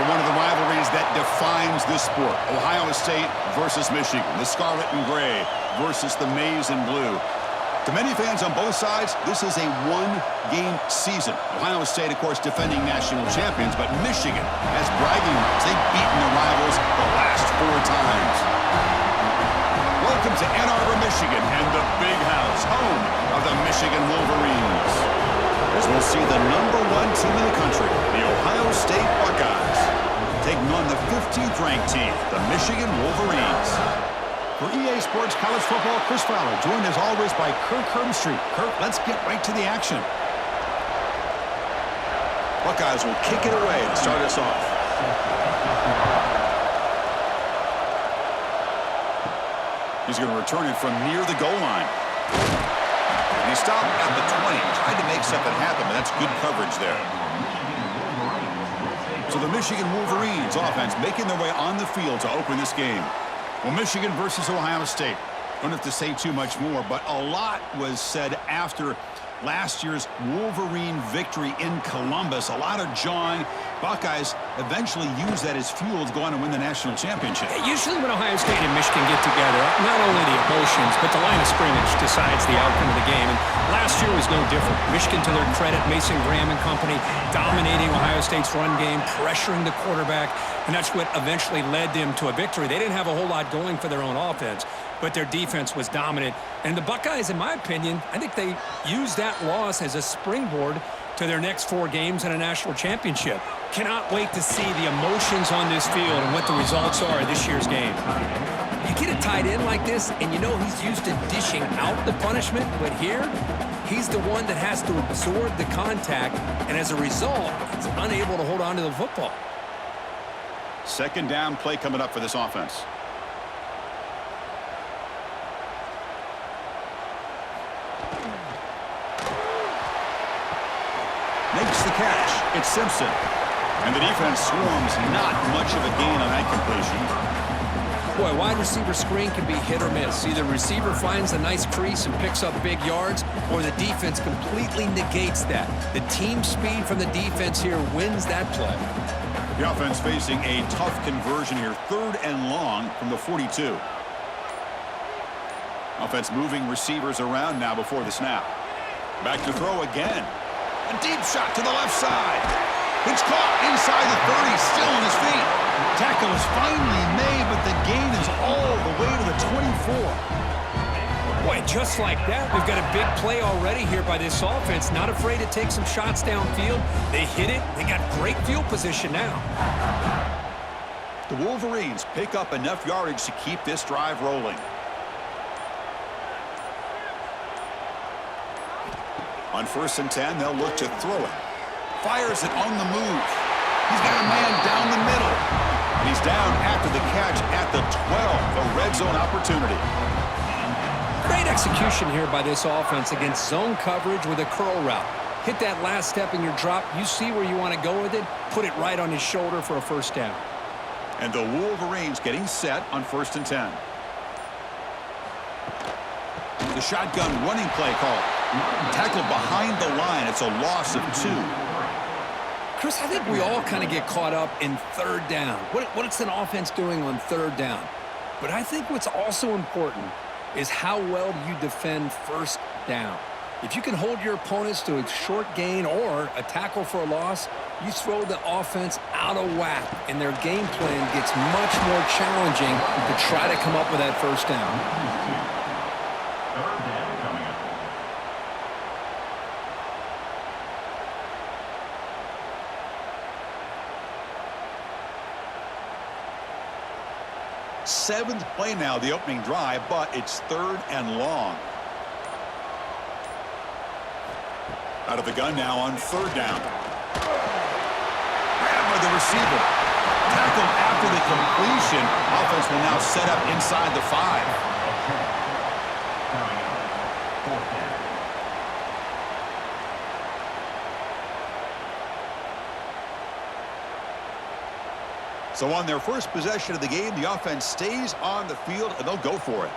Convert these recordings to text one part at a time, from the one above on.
for one of the rivalries that defines this sport. Ohio State versus Michigan. The scarlet and gray versus the maize and blue. To many fans on both sides, this is a one-game season. Ohio State, of course, defending national champions, but Michigan has bragging rights. They've beaten the rivals the last 4 times. Welcome to Ann Arbor, Michigan, and the Big House, home of the Michigan Wolverines. As we'll see the #1 team in the country, the Ohio State Buckeyes, taking on the 15th ranked team, the Michigan Wolverines. For EA Sports College Football, Chris Fowler, joined as always by Kirk Herbstreit. Kirk, let's get right to the action. Buckeyes will kick it away to start us off. He's going to return it from near the goal line. And he stopped at the 20. Tried to make something happen, but that's good coverage there. So the Michigan Wolverines offense making their way on the field to open this game. Well, Michigan versus Ohio State. Don't have to say too much more, but a lot was said after last year's Wolverine victory in Columbus. A lot of jawing. Buckeyes eventually use that as fuel to go on and win the national championship. Usually when Ohio State and Michigan get together, not only the emotions, but the line of scrimmage decides the outcome of the game. And last year was no different. Michigan, to their credit, Mason Graham and company, dominating Ohio State's run game, pressuring the quarterback, and that's what eventually led them to a victory. They didn't have a whole lot going for their own offense, but their defense was dominant. And the Buckeyes, in my opinion, I think they used that loss as a springboard to their next 4 games and a national championship. Cannot wait to see the emotions on this field and what the results are of this year's game. You get a tight end like this, and you know he's used to dishing out the punishment, but here, he's the one that has to absorb the contact, and as a result, he's unable to hold on to the football. Second down play coming up for this offense. Makes the catch. It's Simpson. And the defense swarms. Not much of a gain on that completion. Boy, wide receiver screen can be hit or miss. Either receiver finds a nice crease and picks up big yards, or the defense completely negates that. The team speed from the defense here wins that play. The offense facing a tough conversion here. 3rd and long from the 42. Offense moving receivers around now before the snap. Back to throw again. A deep shot to the left side. It's caught inside the 30, still on his feet. Tackle is finally made, but the gain is all the way to the 24. Boy, just like that, we've got a big play already here by this offense. Not afraid to take some shots downfield. They hit it. They got great field position now. The Wolverines pick up enough yardage to keep this drive rolling. On 1st and 10, they'll look to throw it. Fires it on the move. He's got a man down the middle. And he's down after the catch at the 12. A red zone opportunity. Great execution here by this offense against zone coverage with a curl route. Hit that last step in your drop. You see where you want to go with it. Put it right on his shoulder for a first down. And the Wolverines getting set on 1st and 10. The shotgun running play call. Tackled behind the line. It's a loss of 2. Chris, I think we all kind of get caught up in 3rd down. What's an offense doing on 3rd down? But I think what's also important is how well you defend 1st down. If you can hold your opponents to a short gain or a tackle for a loss, you throw the offense out of whack, and their game plan gets much more challenging to try to come up with that 1st down. 3rd down coming up. Seventh play now, the opening drive, but it's 3rd and long. Out of the gun now on 3rd down. Grabbed by the receiver. Tackled after the completion. Offense will now set up inside the 5. So on their first possession of the game, the offense stays on the field, and they'll go for it.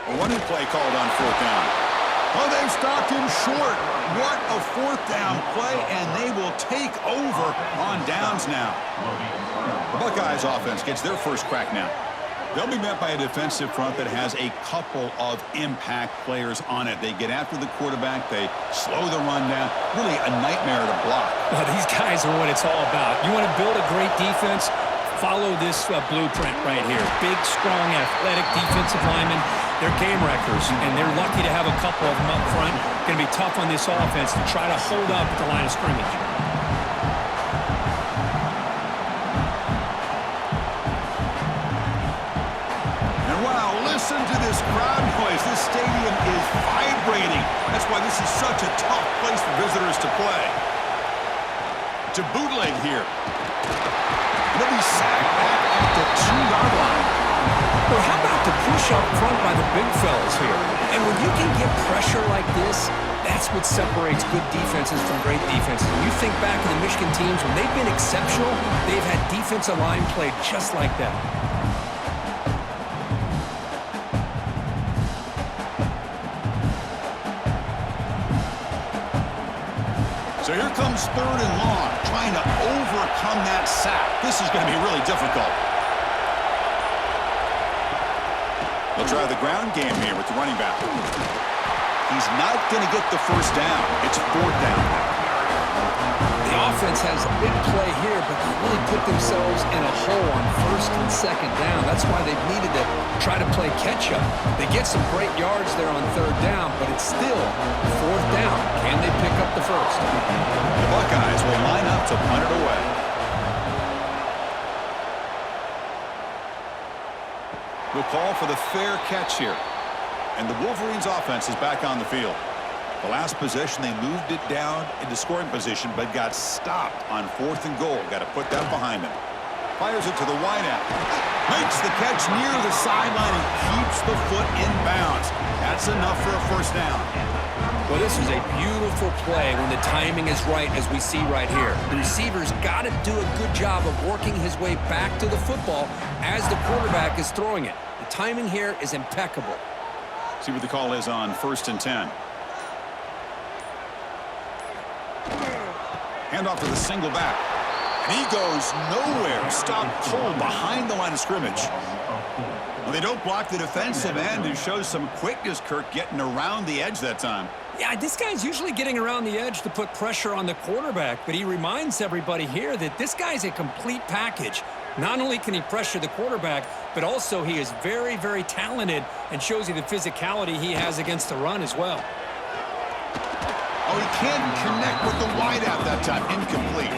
A running play called on 4th down. Oh, they've stopped him short. What a fourth down play, and they will take over on downs now. The Buckeyes offense gets their first crack now. They'll be met by a defensive front that has a couple of impact players on it. They get after the quarterback. They slow the run down. Really a nightmare to block. Well, these guys are what it's all about. You want to build a great defense? Follow this blueprint right here. Big, strong, athletic defensive linemen. They're game wreckers, and they're lucky to have a couple of them up front. Going to be tough on this offense to try to hold up at the line of scrimmage. And wow, listen to this crowd noise. This stadium is vibrating. That's why this is such a tough place for visitors to play. To bootleg here. He'll be sacked back at the 2-yard line. Well, how about the push up front by the big fellas here? And when you can get pressure like this, that's what separates good defenses from great defenses. When you think back to the Michigan teams, when they've been exceptional, they've had defensive line play just like that. So here comes 3rd and long, trying to overcome that sack. This is going to be really difficult. They'll try the ground game here with the running back. He's not going to get the first down. It's 4th down. The offense has a big play here, but they really put themselves in a hole on 1st and 2nd down. That's why they've needed to try to play catch-up. They get some great yards there on 3rd down, but it's still 4th down. Can they pick up the first? The Buckeyes will line up to punt it away. We'll call for the fair catch here. And the Wolverines offense is back on the field. The last possession, they moved it down into scoring position, but got stopped on 4th and goal. Got to put that behind them. Fires it to the wideout. Makes the catch near the sideline and keeps the foot in bounds. That's enough for a first down. Well, this is a beautiful play when the timing is right, as we see right here. The receiver's got to do a good job of working his way back to the football as the quarterback is throwing it. The timing here is impeccable. See what the call is on 1st and 10. Handoff to the single back. And he goes nowhere. Stopped cold behind the line of scrimmage. Well, they don't block the defensive end and shows some quickness, Kirk, getting around the edge that time. Yeah, this guy's usually getting around the edge to put pressure on the quarterback, but he reminds everybody here that this guy's a complete package. Not only can he pressure the quarterback, but also he is very, very talented and shows you the physicality he has against the run as well. Oh, he can't connect with the wideout that time. Incomplete.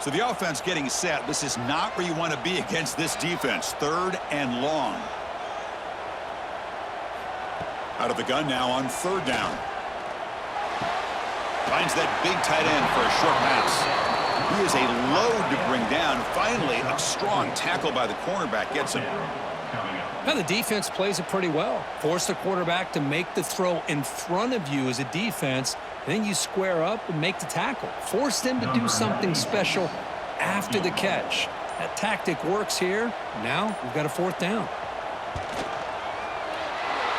So the offense getting set. This is not where you want to be against this defense. 3rd and long. Out of the gun now on 3rd down. Finds that big tight end for a short pass. He is a load to bring down. Finally, a strong tackle by the cornerback gets him. Now the defense plays it pretty well. Force the quarterback to make the throw in front of you as a defense. Then you square up and make the tackle. Force them to do something special after the catch. That tactic works here. Now we've got a 4th down.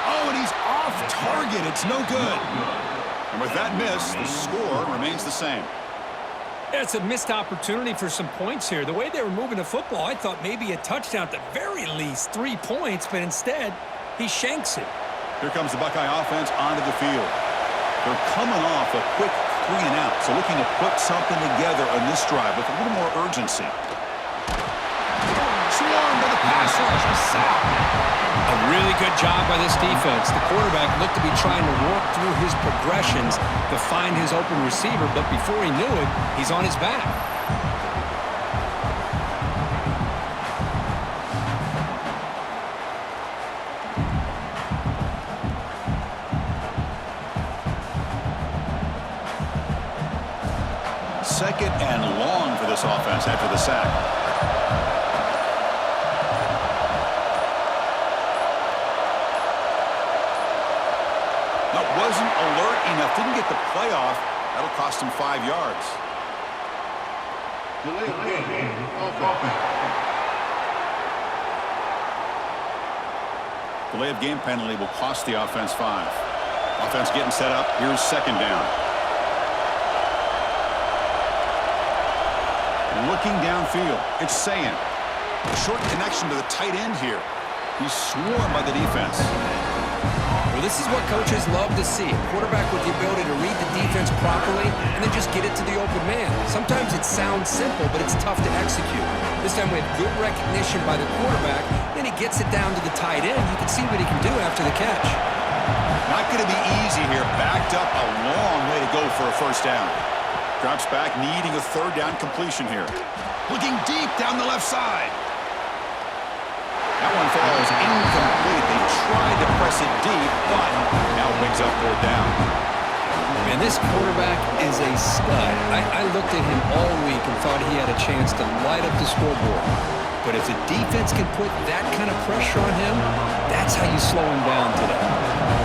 Oh, and he's off target. It's no good. And with that miss, the score remains the same. Yeah, it's a missed opportunity for some points here. The way they were moving the football, I thought maybe a touchdown at the very least, 3 points, but instead he shanks it. Here comes the Buckeye offense onto the field. They're coming off a quick 3 and out, so looking to put something together on this drive with a little more urgency. Swarmed by the pass rush. Sack. A really good job by this defense. The quarterback looked to be trying to work through his progressions to find his open receiver, but before he knew it, he's on his back. Second and long for this offense after the sack. That wasn't alert enough. Didn't get the play off. That'll cost him 5 yards. Delay of game. Offense. Delay of game penalty will cost the offense 5. Offense getting set up. Here's second down. Looking downfield, it's Sayin. A short connection to the tight end here. He's swarmed by the defense. Well, this is what coaches love to see. A quarterback with the ability to read the defense properly and then just get it to the open man. Sometimes it sounds simple, but it's tough to execute. This time we have good recognition by the quarterback. Then he gets it down to the tight end. You can see what he can do after the catch. Not going to be easy here. Backed up a long way to go for a first down. Drops back, needing a third down completion here. Looking deep down the left side. That one falls incomplete. They tried to press it deep, but now brings up fourth down. Man, this quarterback is a stud. I looked at him all week and thought he had a chance to light up the scoreboard. But if the defense can put that kind of pressure on him, that's how you slow him down today.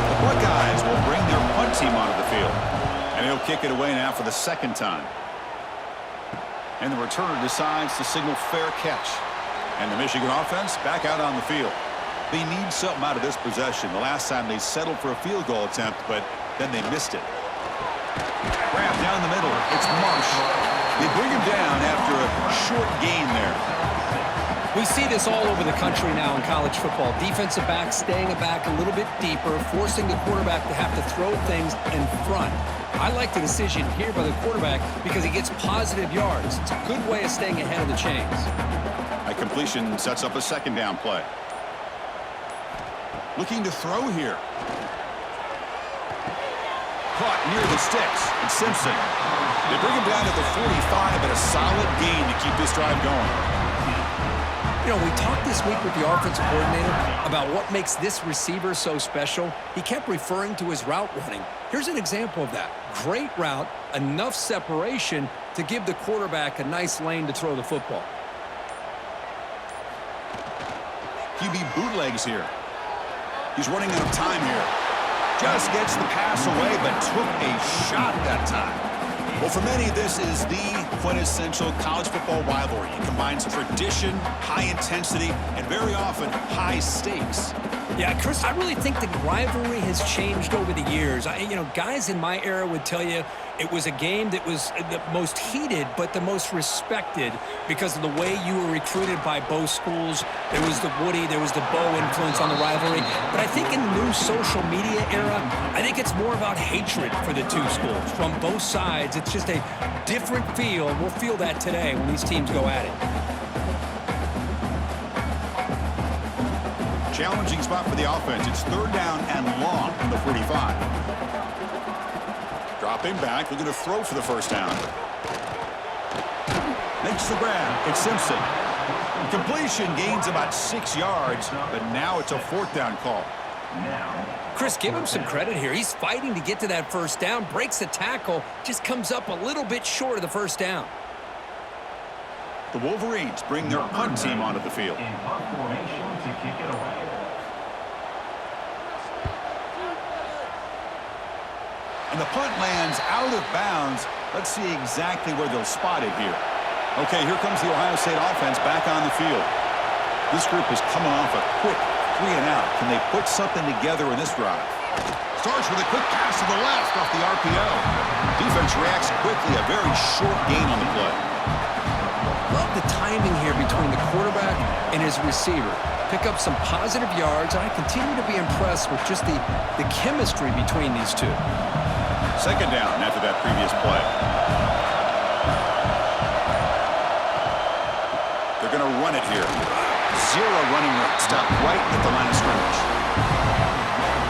The Buckeyes will bring their punt team onto the field. And he'll kick it away now for the second time. And the returner decides to signal fair catch. And the Michigan offense back out on the field. They need something out of this possession. The last time they settled for a field goal attempt, but then they missed it. Grab down the middle. It's Marsh. They bring him down after a short gain there. We see this all over the country now in college football. Defensive backs staying back a little bit deeper, forcing the quarterback to have to throw things in front. I like the decision here by the quarterback because he gets positive yards. It's a good way of staying ahead of the chains. A completion sets up a second down play. Looking to throw here. Caught near the sticks. And Simpson. They bring him down to the 45, but a solid gain to keep this drive going. You know, we talked this week with the offensive coordinator about what makes this receiver so special. He kept referring to his route running. Here's an example of that. Great route, enough separation to give the quarterback a nice lane to throw the football. QB bootlegs here. He's running out of time here. Just gets the pass away, but took a shot that time. Well, for many, this is the quintessential college football rivalry. It combines tradition, high intensity, and very often high stakes. Yeah, Chris, I really think the rivalry has changed over the years. Guys in my era would tell you it was a game that was the most heated but the most respected because of the way you were recruited by both schools. There was the Woody, there was the Bo influence on the rivalry. But I think in the new social media era, I think it's more about hatred for the two schools from both sides. It's just a different feel. We'll feel that today when these teams go at it. Challenging spot for the offense. It's third down and long from the 45. Dropping back, looking to throw for the first down. Makes the grab. It's Simpson. Completion gains about 6 yards, but now it's a fourth down call. Chris, give him some credit here. He's fighting to get to that first down, breaks the tackle, just comes up a little bit short of the first down. The Wolverines bring their punt team onto the field. In punt formation to kick it away. And the punt lands out of bounds. Let's see exactly where they'll spot it here. Okay, here comes the Ohio State offense back on the field. This group is coming off a quick 3 and out. Can they put something together in this drive? Starts with a quick pass to the left off the RPO. Defense reacts quickly, a very short gain on the play. Love the timing here between the quarterback and his receiver. Pick up some positive yards. I continue to be impressed with just the chemistry between these two. Second down after that previous play. They're going to run it here. Zero running room. Stop right at the line of scrimmage.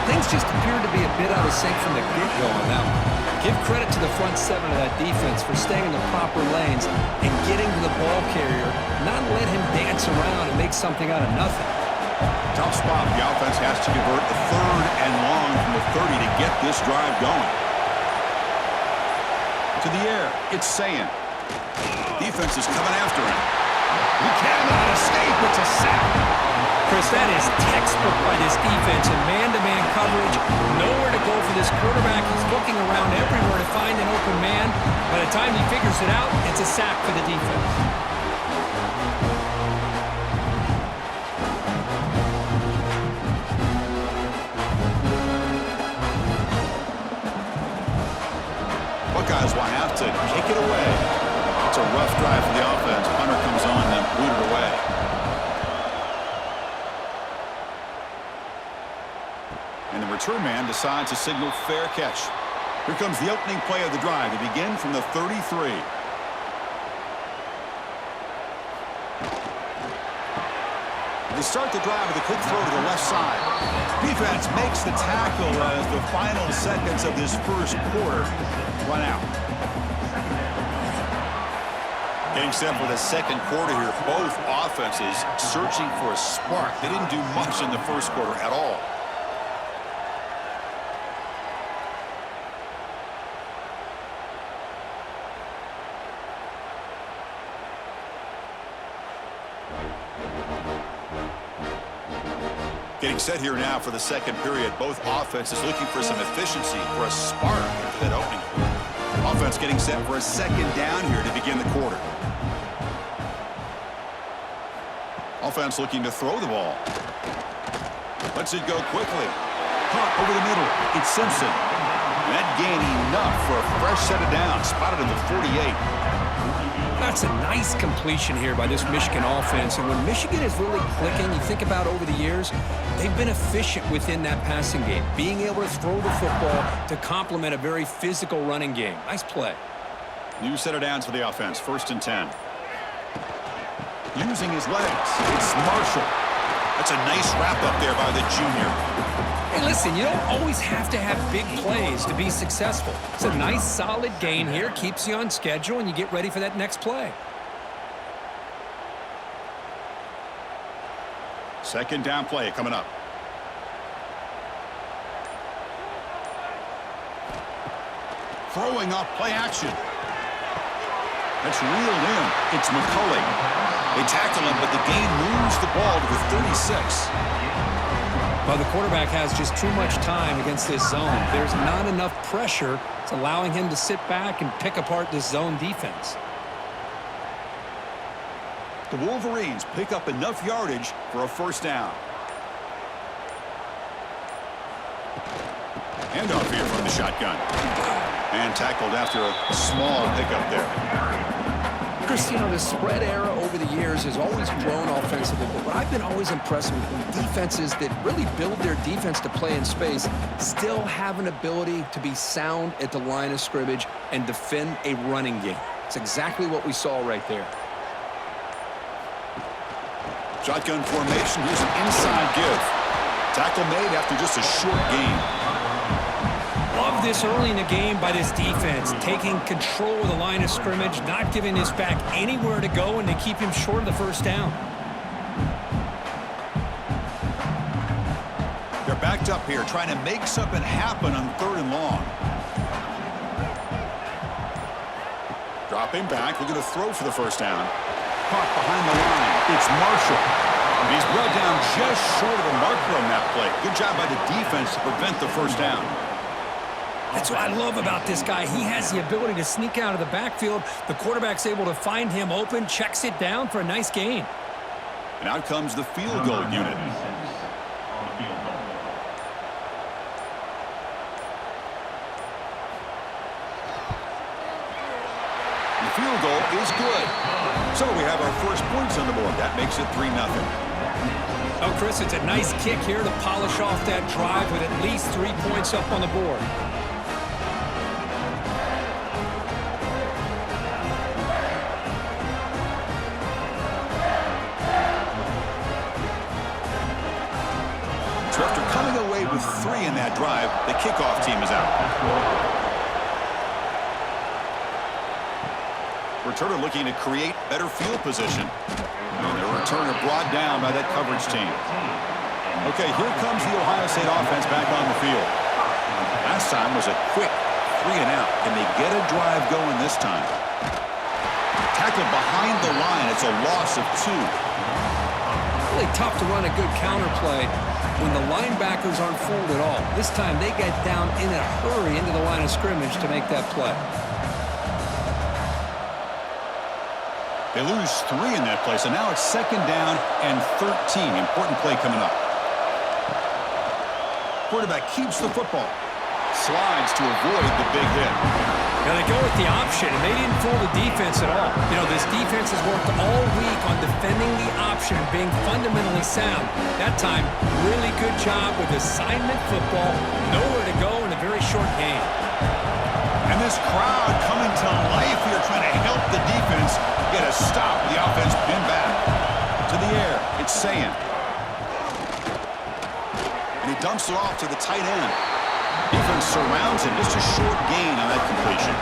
Things just appear to be a bit out of sync from the get-go on that one. Give credit to the front seven of that defense for staying in the proper lanes and getting to the ball carrier, not let him dance around and make something out of nothing. Tough spot. The offense has to convert the third and long from the 30 to get this drive going. To the air, it's Sayin. Defense is coming after him. He cannot escape. It's a sack. Chris, that is textbook by this defense in man-to-man coverage. Nowhere to go for this quarterback. He's looking around everywhere to find an open man. By the time he figures it out, it's a sack for the defense. Buckeyes will have to kick it away. It's a rough drive for the offense. Hunter comes on and booted away. And the return man decides to signal fair catch. Here comes the opening play of the drive. They begin from the 33. They start the drive with a quick throw to the left side. Defense makes the tackle as the final seconds of this first quarter run out. Getting set for the second quarter here. Both offenses searching for a spark. They didn't do much in the first quarter at all. Getting set here now for the second period. Both offenses looking for some efficiency, for a spark into that opening. Offense getting set for a second down here to begin the quarter. Offense looking to throw the ball. Lets it go quickly. Caught over the middle. It's Simpson. And that gain enough for a fresh set of downs. Spotted in the 48. That's a nice completion here by this Michigan offense. And when Michigan is really clicking, you think about over the years, they've been efficient within that passing game, being able to throw the football to complement a very physical running game. Nice play. New set of downs for the offense. 1st and 10. Using his legs. It's Marshall. That's a nice wrap up there by the junior. Hey, listen, you don't always have to have big plays to be successful. It's a nice, solid gain here. Keeps you on schedule, and you get ready for that next play. Second down play coming up. Throwing off play action. That's reeled in. It's McCulley. They tackle him, but the gain moves the ball to the 36. Well, the quarterback has just too much time against this zone. There's not enough pressure. It's allowing him to sit back and pick apart this zone defense. The Wolverines pick up enough yardage for a first down. Handoff here from the shotgun. And tackled after a small pickup there. Chris, you know, the spread era over the years has always grown offensively, but what I've been always impressed with defenses that really build their defense to play in space still have an ability to be sound at the line of scrimmage and defend a running game. It's exactly what we saw right there. Shotgun formation. Here's an inside give. Tackle made after just a short gain. Love this early in the game by this defense, taking control of the line of scrimmage, not giving this back anywhere to go, and they keep him short of the first down. They're backed up here, trying to make something happen on 3rd and long. Dropping back, looking to throw for the first down. Caught behind the line. It's Marshall. He's brought down just short of a marker on that play. Good job by the defense to prevent the first down. That's what I love about this guy. He has the ability to sneak out of the backfield. The quarterback's able to find him open, checks it down for a nice gain. And out comes the field goal unit. The field goal is good. So we have our first points on the board. That makes it 3-0. Oh, Chris, it's a nice kick here to polish off that drive with at least 3 points up on the board. So after coming away with 3 in that drive, the kickoff team is out. Returner looking to create better field position. And the returner brought down by that coverage team. Okay, here comes the Ohio State offense back on the field. Last time was a quick 3 and out. Can they get a drive going this time? Tackled behind the line. It's a loss of 2. really tough to run a good counter play when the linebackers aren't fooled at all. This time they get down in a hurry into the line of scrimmage to make that play. They lose 3 in that play, so now it's 2nd down and 13. Important play coming up. Quarterback keeps the football. Slides to avoid the big hit. Now they go with the option, and they didn't fool the defense at all. You know, this defense has worked all week on defending the option, being fundamentally sound. That time, really good job with assignment football. Nowhere to go in a very short game. And this crowd coming to life here, trying to help the defense get a stop. The offense pinned back. To the air, it's Sayan. And he dumps it off to the tight end. Defense surrounds him. Just a short gain on that completion.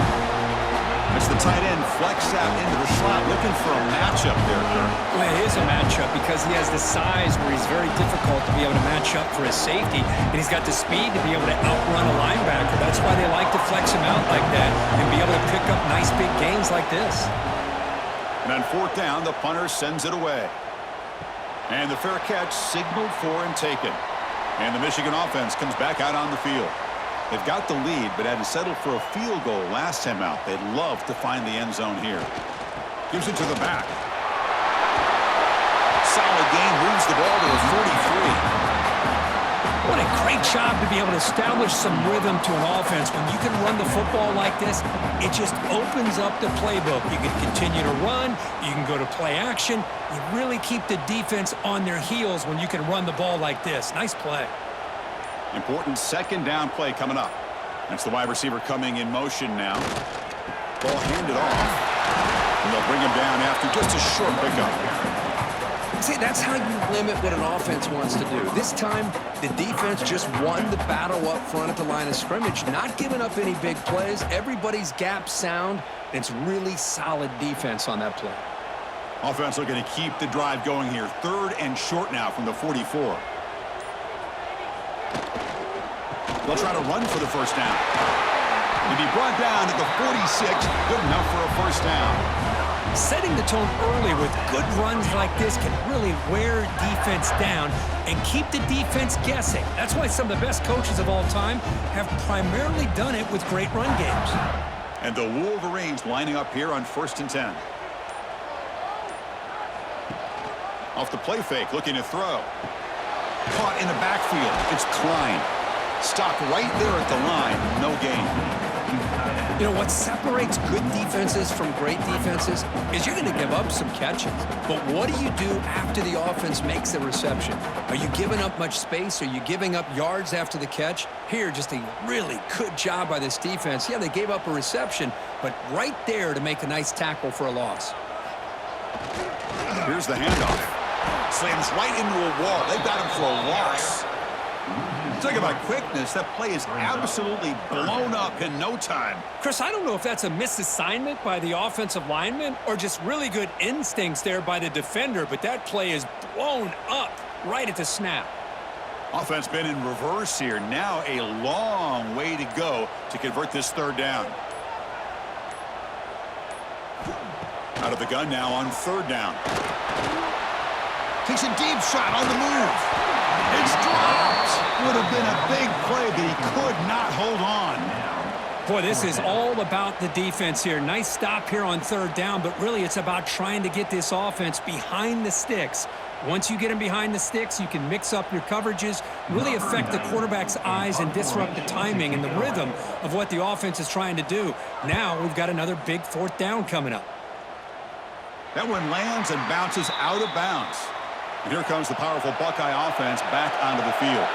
It's the tight end flexed out into the slot, looking for a matchup there, Kirk. Well, it is a matchup because he has the size where he's very difficult to be able to match up for his safety, and he's got the speed to be able to outrun a linebacker. That's why they like to flex him out like that and be able to pick up nice big gains like this. And on 4th down, the punter sends it away. And the fair catch signaled for and taken. And the Michigan offense comes back out on the field. They've got the lead, but had to settle for a field goal last time out. They'd love to find the end zone here. Gives it to the back. Solid gain, moves the ball to the 43. What a great job to be able to establish some rhythm to an offense. When you can run the football like this, it just opens up the playbook. You can continue to run. You can go to play action. You really keep the defense on their heels when you can run the ball like this. Nice play. Important 2nd down play coming up. That's the wide receiver coming in motion now. Ball handed off. And they'll bring him down after just a short pickup. See, that's how you limit what an offense wants to do. This time, the defense just won the battle up front at the line of scrimmage, not giving up any big plays. Everybody's gap sound. It's really solid defense on that play. Offense looking to keep the drive going here. 3rd and short now from the 44. They'll try to run for the 1st down. He'll be brought down at the 46. Good enough for a 1st down. Setting the tone early with good runs like this can really wear defense down and keep the defense guessing. That's why some of the best coaches of all time have primarily done it with great run games. And the Wolverines lining up here on 1st and 10. Off the play fake, looking to throw. Caught in the backfield. It's Klein. Stopped right there at the line. No gain. You know, what separates good defenses from great defenses is you're going to give up some catches. But what do you do after the offense makes the reception? Are you giving up much space? Are you giving up yards after the catch? Here, just a really good job by this defense. Yeah, they gave up a reception, but right there to make a nice tackle for a loss. Here's the handoff. Slams right into a wall. They got him for a loss. Talk about quickness. That play is absolutely blown up in no time. Chris, I don't know if that's a misassignment by the offensive lineman or just really good instincts there by the defender, but that play is blown up right at the snap. Offense been in reverse here. Now a long way to go to convert this 3rd down. Out of the gun now on 3rd down. Takes a deep shot on the move. It's dropped. Would have been a big play, but he could not hold on. Boy, this is all about the defense here. Nice stop here on 3rd down, but really it's about trying to get this offense behind the sticks. Once you get them behind the sticks, you can mix up your coverages, really affect the quarterback's eyes and disrupt the timing and the rhythm of what the offense is trying to do. Now we've got another big 4th down coming up. That one lands and bounces out of bounds. And here comes the powerful Buckeye offense back onto the field.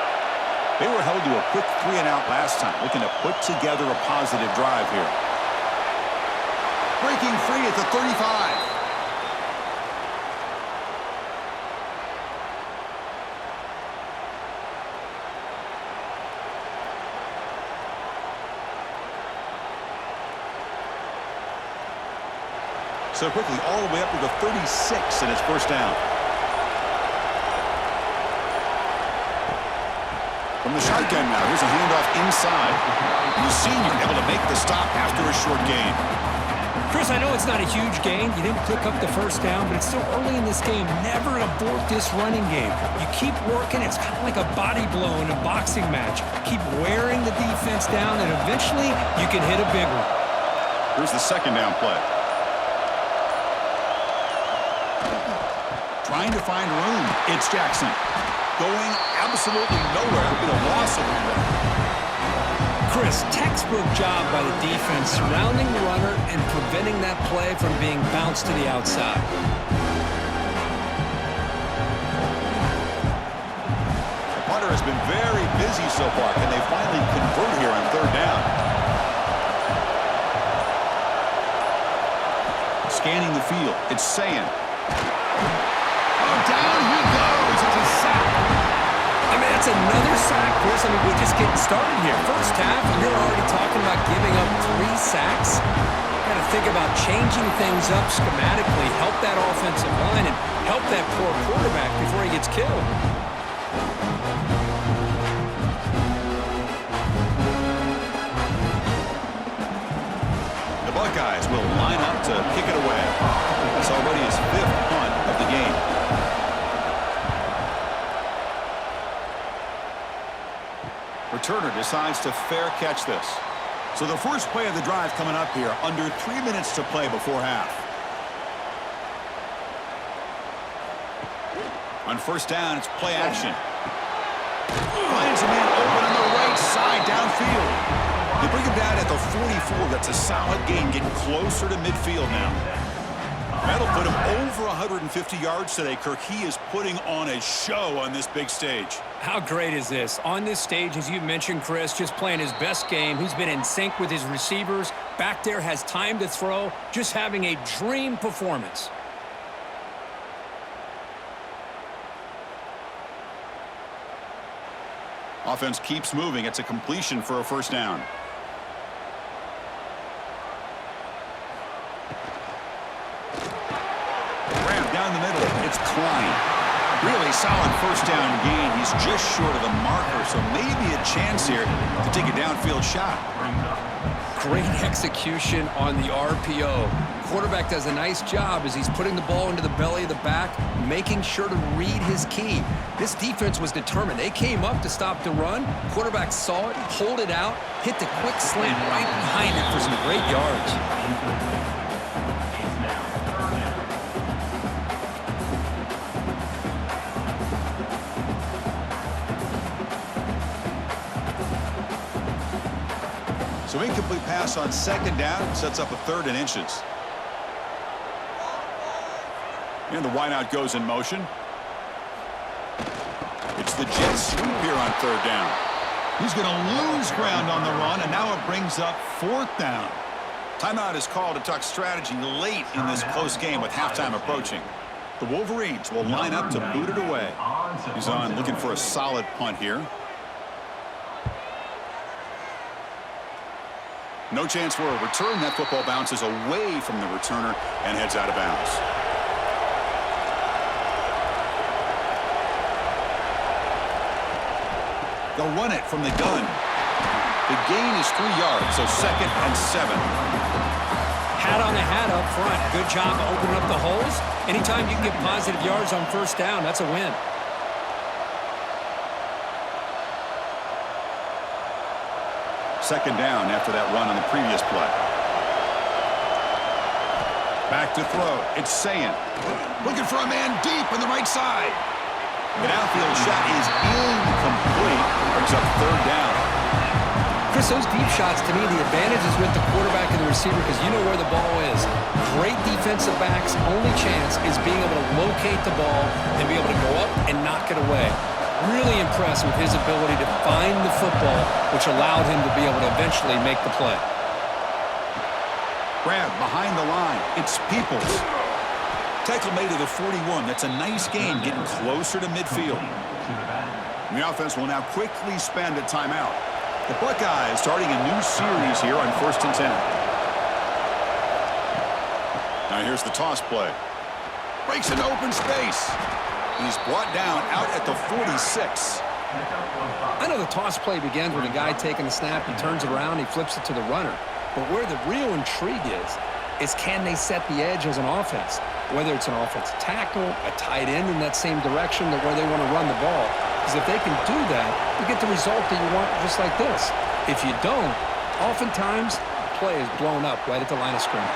They were held to a quick 3-and-out last time, looking to put together a positive drive here. Breaking free at the 35. So quickly all the way up to the 36 and it's 1st down. From the shotgun now, here's a handoff inside. The senior able to make the stop after a short gain. Chris, I know it's not a huge gain. You didn't pick up the first down, but it's still early in this game. Never abort this running game. You keep working. It's kind of like a body blow in a boxing match. Keep wearing the defense down, and eventually you can hit a big one. Here's the second down play. Trying to find room. It's Jackson. Going absolutely nowhere. It'll be a loss of the ball. Chris, textbook job by the defense surrounding the runner and preventing that play from being bounced to the outside. The punter has been very busy so far. Can they finally convert here on third down? Scanning the field. It's Sayin. Oh, down he goes. It's a sack. I mean, that's another sack, Chris. I mean, we're just getting started here. First half, and you're already talking about giving up 3 sacks. Got to think about changing things up schematically, help that offensive line, and help that poor quarterback before he gets killed. The Buckeyes will line up to kick it away. That's already his 5th punt of the game. Returner decides to fair catch this. So the first play of the drive coming up here, under 3 minutes to play before half. On first down, it's play action. Finds a man open on the right side downfield. They bring him down at the 44. That's a solid gain, getting closer to midfield now. That'll put him over 150 yards today, Kirk. He is putting on a show on this big stage. How great is this? On this stage, as you mentioned, Chris, just playing his best game. He's been in sync with his receivers. Back there, has time to throw. Just having a dream performance. Offense keeps moving. It's a completion for a first down. Down the middle, it's Klein. Really solid first down gain. He's just short of the marker, so maybe a chance here to take a downfield shot. Great execution on the RPO. Quarterback does a nice job as he's putting the ball into the belly of the back, making sure to read his key. This defense was determined. They came up to stop the run. Quarterback saw it, pulled it out, hit the quick slant right behind it for some great yards. So incomplete pass on second down, sets up a 3rd and inches. And the wideout goes in motion. It's the jet sweep here on 3rd down. He's going to lose ground on the run, and now it brings up 4th down. Timeout is called to talk strategy late in this close game with halftime approaching. The Wolverines will line up to boot it away. He's on looking for a solid punt here. No chance for a return. That football bounces away from the returner and heads out of bounds. They'll run it from the gun. The gain is 3 yards, so 2nd and 7. Hat on the hat up front. Good job opening up the holes. Anytime you can get positive yards on first down, that's a win. Second down after that run on the previous play. Back to throw. It's Sayin. Looking for a man deep on the right side. The downfield shot is incomplete. Brings up 3rd down. Chris, those deep shots, to me, the advantage is with the quarterback and the receiver because you know where the ball is. Great defensive backs' only chance is being able to locate the ball and be able to go up and knock it away. Really impressed with his ability to find the football, which allowed him to be able to eventually make the play. Grab behind the line. It's Peoples. Tackle made to the 41. That's a nice gain, getting closer to midfield. The offense will now quickly spend a timeout. The Buckeyes starting a new series here on 1st and 10. Now here's the toss play. Breaks into open space. He's brought down out at the 46. I know the toss play begins with a guy taking the snap, he turns it around, he flips it to the runner. But where the real intrigue is, is can they set the edge as an offense? Whether it's an offensive tackle, a tight end in that same direction, where they want to run the ball. Because if they can do that, you get the result that you want just like this. If you don't, oftentimes, the play is blown up right at the line of scrimmage.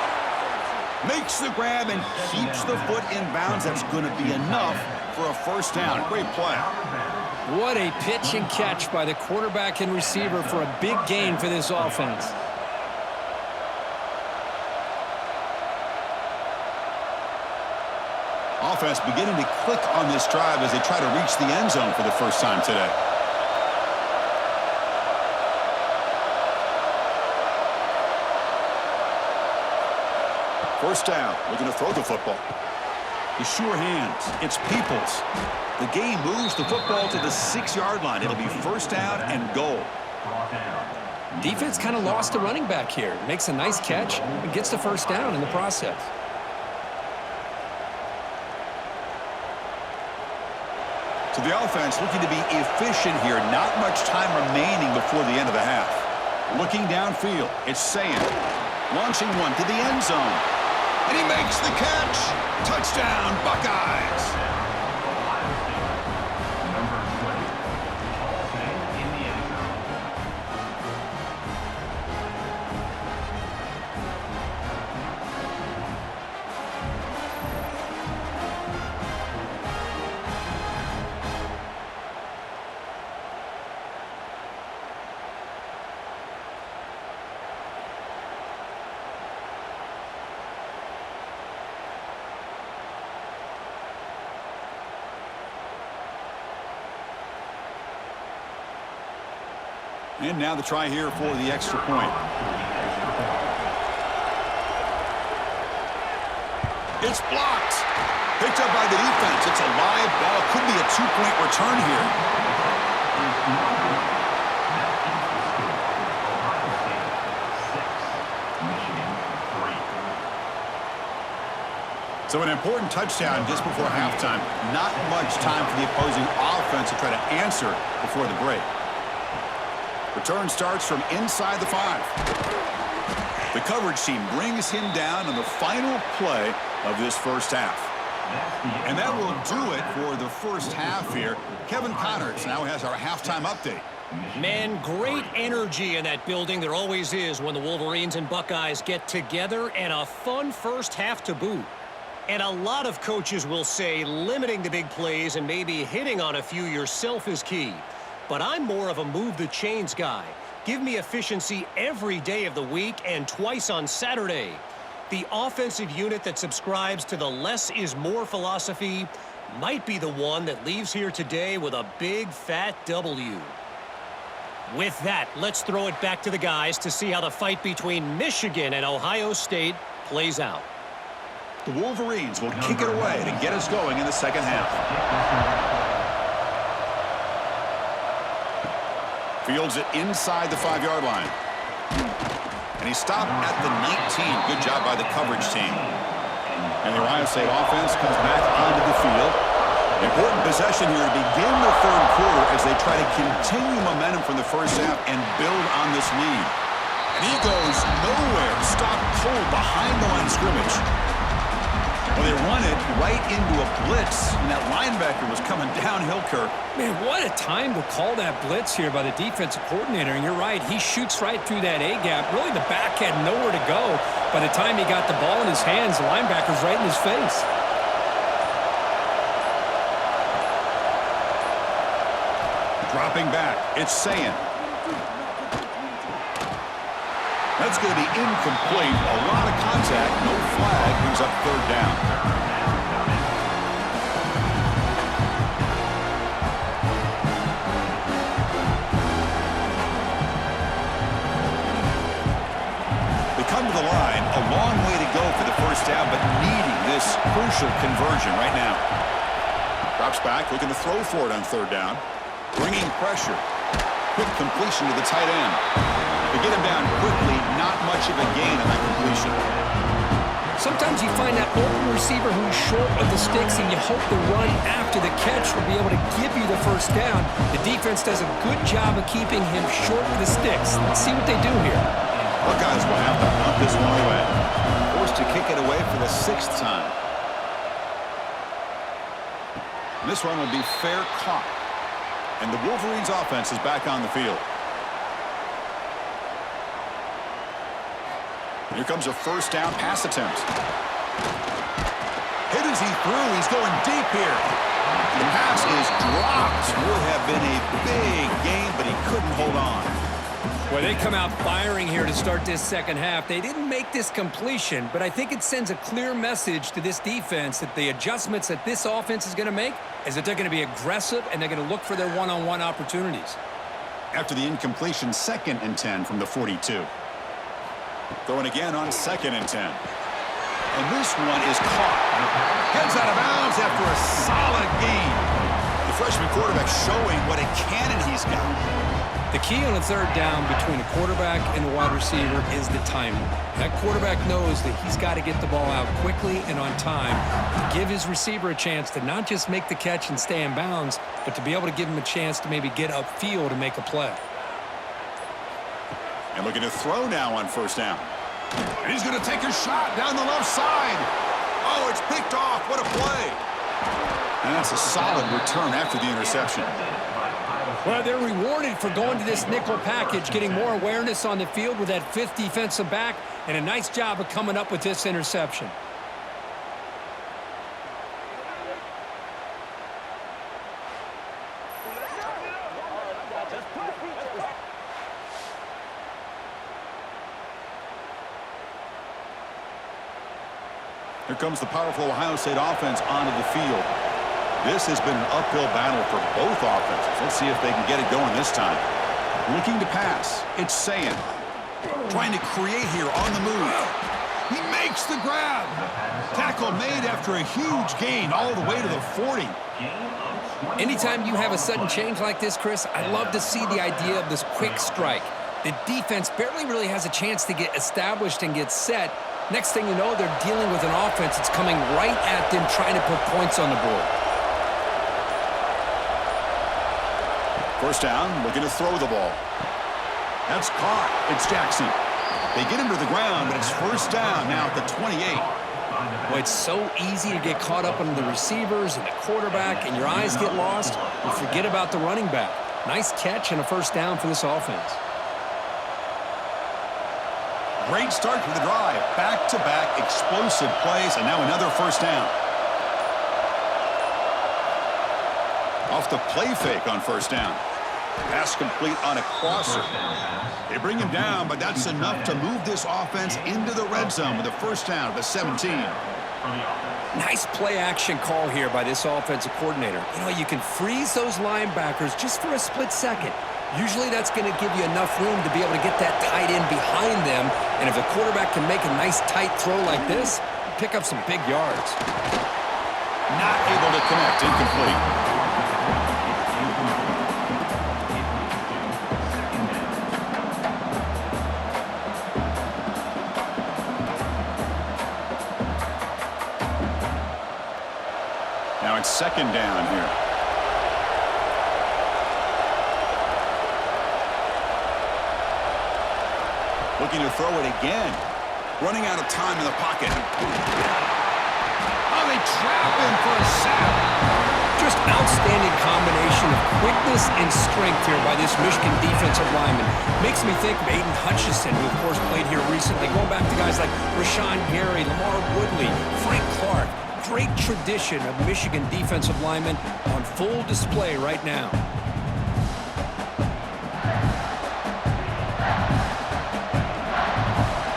Makes the grab and keeps the foot in bounds. That's going to be enough for a first down. Great play. What a pitch and catch by the quarterback and receiver for a big gain for this offense. Offense beginning to click on this drive as they try to reach the end zone for the first time today. First down, looking to throw the football. The sure hands. It's Peoples. The game moves the football to the 6-yard line. It'll be first down and goal. Defense kind of lost the running back here. Makes a nice catch and gets the first down in the process. So the offense looking to be efficient here. Not much time remaining before the end of the half. Looking downfield, it's Sayan. Launching one to the end zone. And he makes the catch. Touchdown, Buckeyes. And now the try here for the extra point. It's blocked. Picked up by the defense. It's a live ball. Could be a 2-point return here. So an important touchdown just before halftime. Not much time for the opposing offense to try to answer before the break. Return starts from inside the 5. The coverage team brings him down on the final play of this first half. And that will do it for the first half here. Kevin Connors now has our halftime update. Man, great energy in that building. There always is when the Wolverines and Buckeyes get together, and a fun first half to boot. And a lot of coaches will say limiting the big plays and maybe hitting on a few yourself is key. But I'm more of a move the chains guy. Give me efficiency every day of the week and twice on Saturday. The offensive unit that subscribes to the less is more philosophy might be the one that leaves here today with a big fat W. With that, let's throw it back to the guys to see how the fight between Michigan and Ohio State plays out. The Wolverines will kick it away to get us going in the second half. Fields it inside the 5-yard line. And he stopped at the 19. Good job by the coverage team. And the Ohio State offense comes back onto the field. Important possession here to begin the third quarter as they try to continue momentum from the first half and build on this lead. And he goes nowhere. Stopped cold behind the line of scrimmage. Well, they run it right into a blitz, and that linebacker was coming downhill, Kirk. Man, what a time to call that blitz here by the defensive coordinator. And you're right, he shoots right through that A-gap. Really, the back had nowhere to go. By the time he got the ball in his hands, the linebacker's right in his face. Dropping back, it's Sayan. That's going to be incomplete. A lot of contact, no flag, brings up third down. They come to the line, a long way to go for the first down, but needing this crucial conversion right now. Drops back, looking to throw for it on third down. Bringing pressure. Quick completion to the tight end. They get him down quickly, not much of a gain on that completion. Sometimes you find that open receiver who's short of the sticks, and you hope the run after the catch will be able to give you the first down. The defense does a good job of keeping him short of the sticks. Let's see what they do here. Buckeyes will have to punt this one away. Forced to kick it away for the 6th time. And this one will be fair caught. And the Wolverines offense is back on the field. Here comes a first down pass attempt. Hit as he threw. He's going deep here. The pass is dropped. Would have been a big gain, but he couldn't hold on. Well, they come out firing here to start this second half. They didn't make this completion, but I think it sends a clear message to this defense that the adjustments that this offense is going to make is that they're going to be aggressive and they're going to look for their one-on-one opportunities. After the incompletion, 2nd and 10 from the 42. Throwing again on 2nd and 10. And this one is caught. Heads out of bounds after a solid gain. The freshman quarterback showing what a cannon he's got. The key on a 3rd down between a quarterback and a wide receiver is the timing. That quarterback knows that he's got to get the ball out quickly and on time to give his receiver a chance to not just make the catch and stay in bounds, but to be able to give him a chance to maybe get upfield and make a play. And looking to throw now on 1st down. And he's going to take a shot down the left side. Oh, it's picked off. What a play. And that's a solid return after the interception. Well, they're rewarded for going to this nickel package, getting more awareness on the field with that 5th defensive back, and a nice job of coming up with this interception. Here comes the powerful Ohio State offense onto the field. This has been an uphill battle for both offenses. Let's see if they can get it going this time. Looking to pass. It's Sayin. Trying to create here on the move. He makes the grab. Tackle made after a huge gain all the way to the 40. Anytime you have a sudden change like this, Chris, I love to see the idea of this quick strike. The defense barely really has a chance to get established and get set. Next thing you know, they're dealing with an offense that's coming right at them, trying to put points on the board. 1st down, looking to throw the ball. That's caught. It's Jackson. They get him to the ground, but it's 1st down now at the 28. Boy, it's so easy to get caught up on the receivers and the quarterback, and your eyes get lost. You forget about the running back. Nice catch and a 1st down for this offense. Great start to the drive. Back-to-back explosive plays, and now another 1st down. Off the play fake on 1st down. Pass complete on a crosser. They bring him down, but that's enough to move this offense into the red zone with a 1st down at the 17. Nice play action call here by this offensive coordinator. You know, you can freeze those linebackers just for a split second. Usually that's going to give you enough room to be able to get that tight end behind them. And if the quarterback can make a nice tight throw like this, pick up some big yards. Not able to connect. Incomplete. Now it's 2nd down here. Looking to throw it again. Running out of time in the pocket. Oh, they trap him for a sack. Just outstanding combination of quickness and strength here by this Michigan defensive lineman. Makes me think of Aiden Hutchinson, who of course played here recently. Going back to guys like Rashawn Gary, Lamar Woodley, Frank Clark. Great tradition of Michigan defensive linemen on full display right now.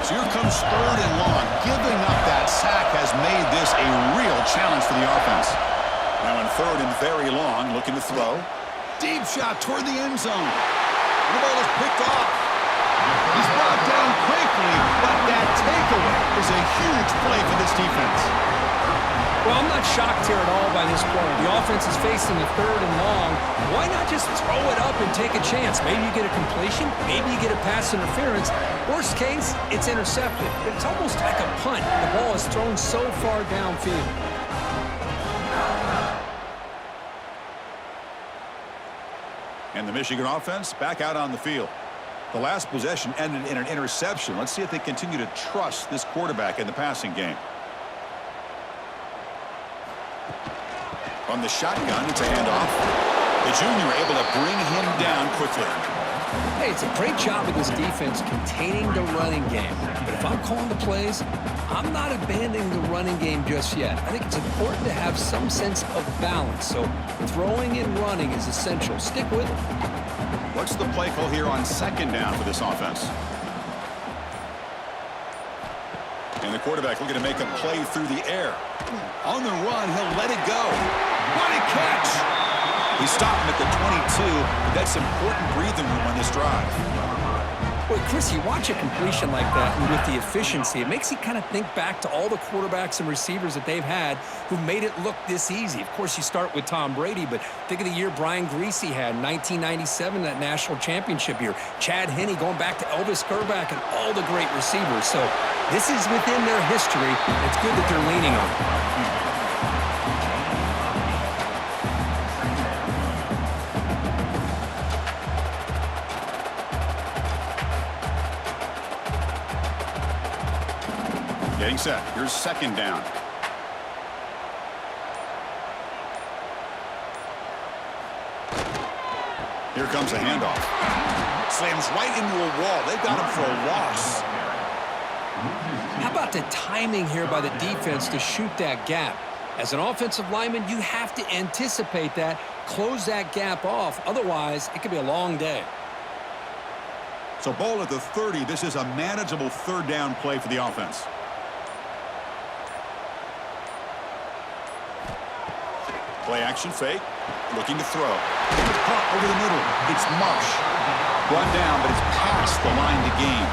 So here comes 3rd and long. Giving up that sack has made this a real challenge for the offense. Now in 3rd and very long, looking to throw. Deep shot toward the end zone. The ball is picked off. He's brought down quickly, but that takeaway is a huge play for this defense. Well, I'm not shocked here at all by this play. The offense is facing a 3rd and long. Why not just throw it up and take a chance? Maybe you get a completion. Maybe you get a pass interference. Worst case, it's intercepted. But it's almost like a punt. The ball is thrown so far downfield. And the Michigan offense back out on the field. The last possession ended in an interception. Let's see if they continue to trust this quarterback in the passing game. From the shotgun, it's a handoff. The junior able to bring him down quickly. Hey, it's a great job of this defense containing the running game. But if I'm calling the plays, I'm not abandoning the running game just yet. I think it's important to have some sense of balance. So throwing and running is essential. Stick with it. What's the play call here on second down for this offense? And the quarterback looking to make a play through the air. On the run, he'll let it go. What a catch! He stopped him at the 22, but that's important breathing room on this drive. Well, Chris, you watch a completion like that, and with the efficiency, it makes you kind of think back to all the quarterbacks and receivers that they've had who made it look this easy. Of course, you start with Tom Brady, but think of the year Brian Griese had in 1997, that national championship year. Chad Henne going back to Elvis Grbac and all the great receivers. So this is within their history. It's good that they're leaning on it. Getting set. Here's second down. Here comes a handoff. Slams right into a wall. They've got him for a loss. How about the timing here by the defense to shoot that gap? As an offensive lineman, you have to anticipate that, close that gap off. Otherwise, it could be a long day. So ball at the 30. This is a manageable third down play for the offense. Play action fake. Looking to throw. It's caught over the middle. It's Marsh. Run down, but it's past the line to gain.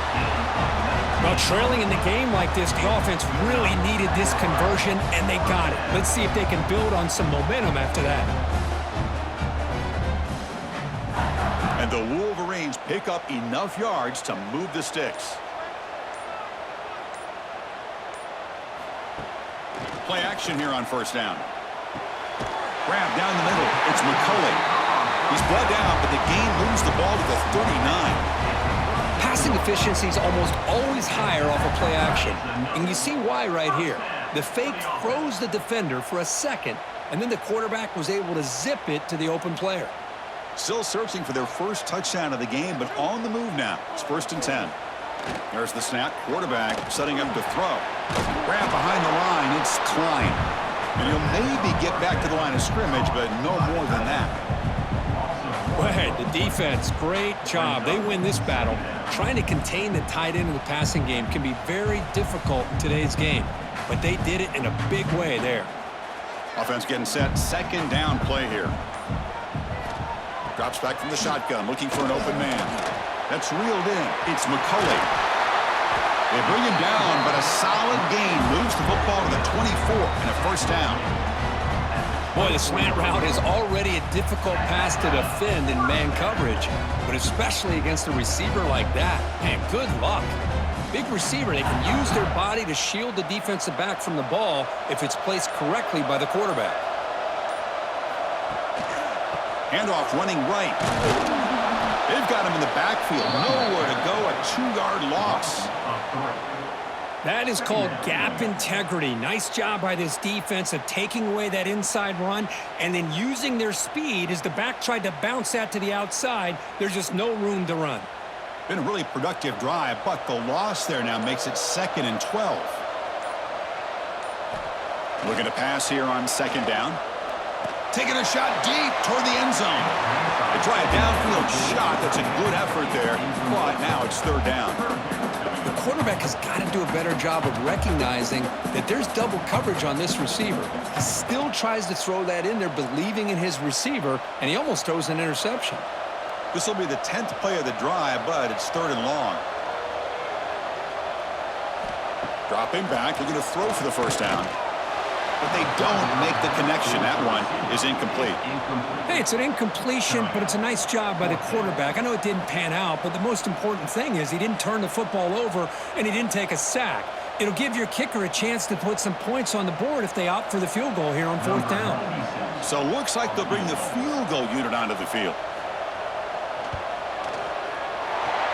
Well, trailing in the game like this, the offense really needed this conversion, and they got it. Let's see if they can build on some momentum after that. And the Wolverines pick up enough yards to move the sticks. Play action here on first down. Grab down the middle. It's McCulley. He's brought down, but the game moves the ball to the 39. Passing efficiency is almost always higher off of play action. And you see why right here. The fake froze the defender for a second, and then the quarterback was able to zip it to the open player. Still searching for their first touchdown of the game, but on the move now. It's 1st and 10. There's the snap. Quarterback setting up to throw. Grab behind the line. It's Klein. And he'll maybe get back to the line of scrimmage, but no more than that. Well, the defense, great job. They win this battle. Trying to contain the tight end of the passing game can be very difficult in today's game, but they did it in a big way there. Offense getting set. Second down play here. Drops back from the shotgun, looking for an open man. That's reeled in. It's McCulley. They bring him down, but a solid gain moves the football to the 24 and a first down. Boy, the slant route is already a difficult pass to defend in man coverage, but especially against a receiver like that. Man, good luck. Big receiver, they can use their body to shield the defensive back from the ball if it's placed correctly by the quarterback. Handoff running right. They've got him in the backfield. Nowhere to go. A 2-yard loss. That is called gap integrity. Nice job by this defense of taking away that inside run and then using their speed as the back tried to bounce that to the outside. There's just no room to run. Been a really productive drive, but the loss there now makes it 2nd and 12. Looking to pass here on second down. Taking a shot deep toward the end zone. They try a downfield shot. That's a good effort there, but now it's third down. The quarterback has got to do a better job of recognizing that there's double coverage on this receiver. He still tries to throw that in there, believing in his receiver, and he almost throws an interception. This will be the 10th play of the drive, but it's 3rd and long. Dropping back, looking to throw for the first down. But they don't make the connection. That one is incomplete. Hey, it's an incompletion, but it's a nice job by the quarterback. I know it didn't pan out, but the most important thing is he didn't turn the football over and he didn't take a sack. It'll give your kicker a chance to put some points on the board if they opt for the field goal here on 4th down. So looks like they'll bring the field goal unit onto the field.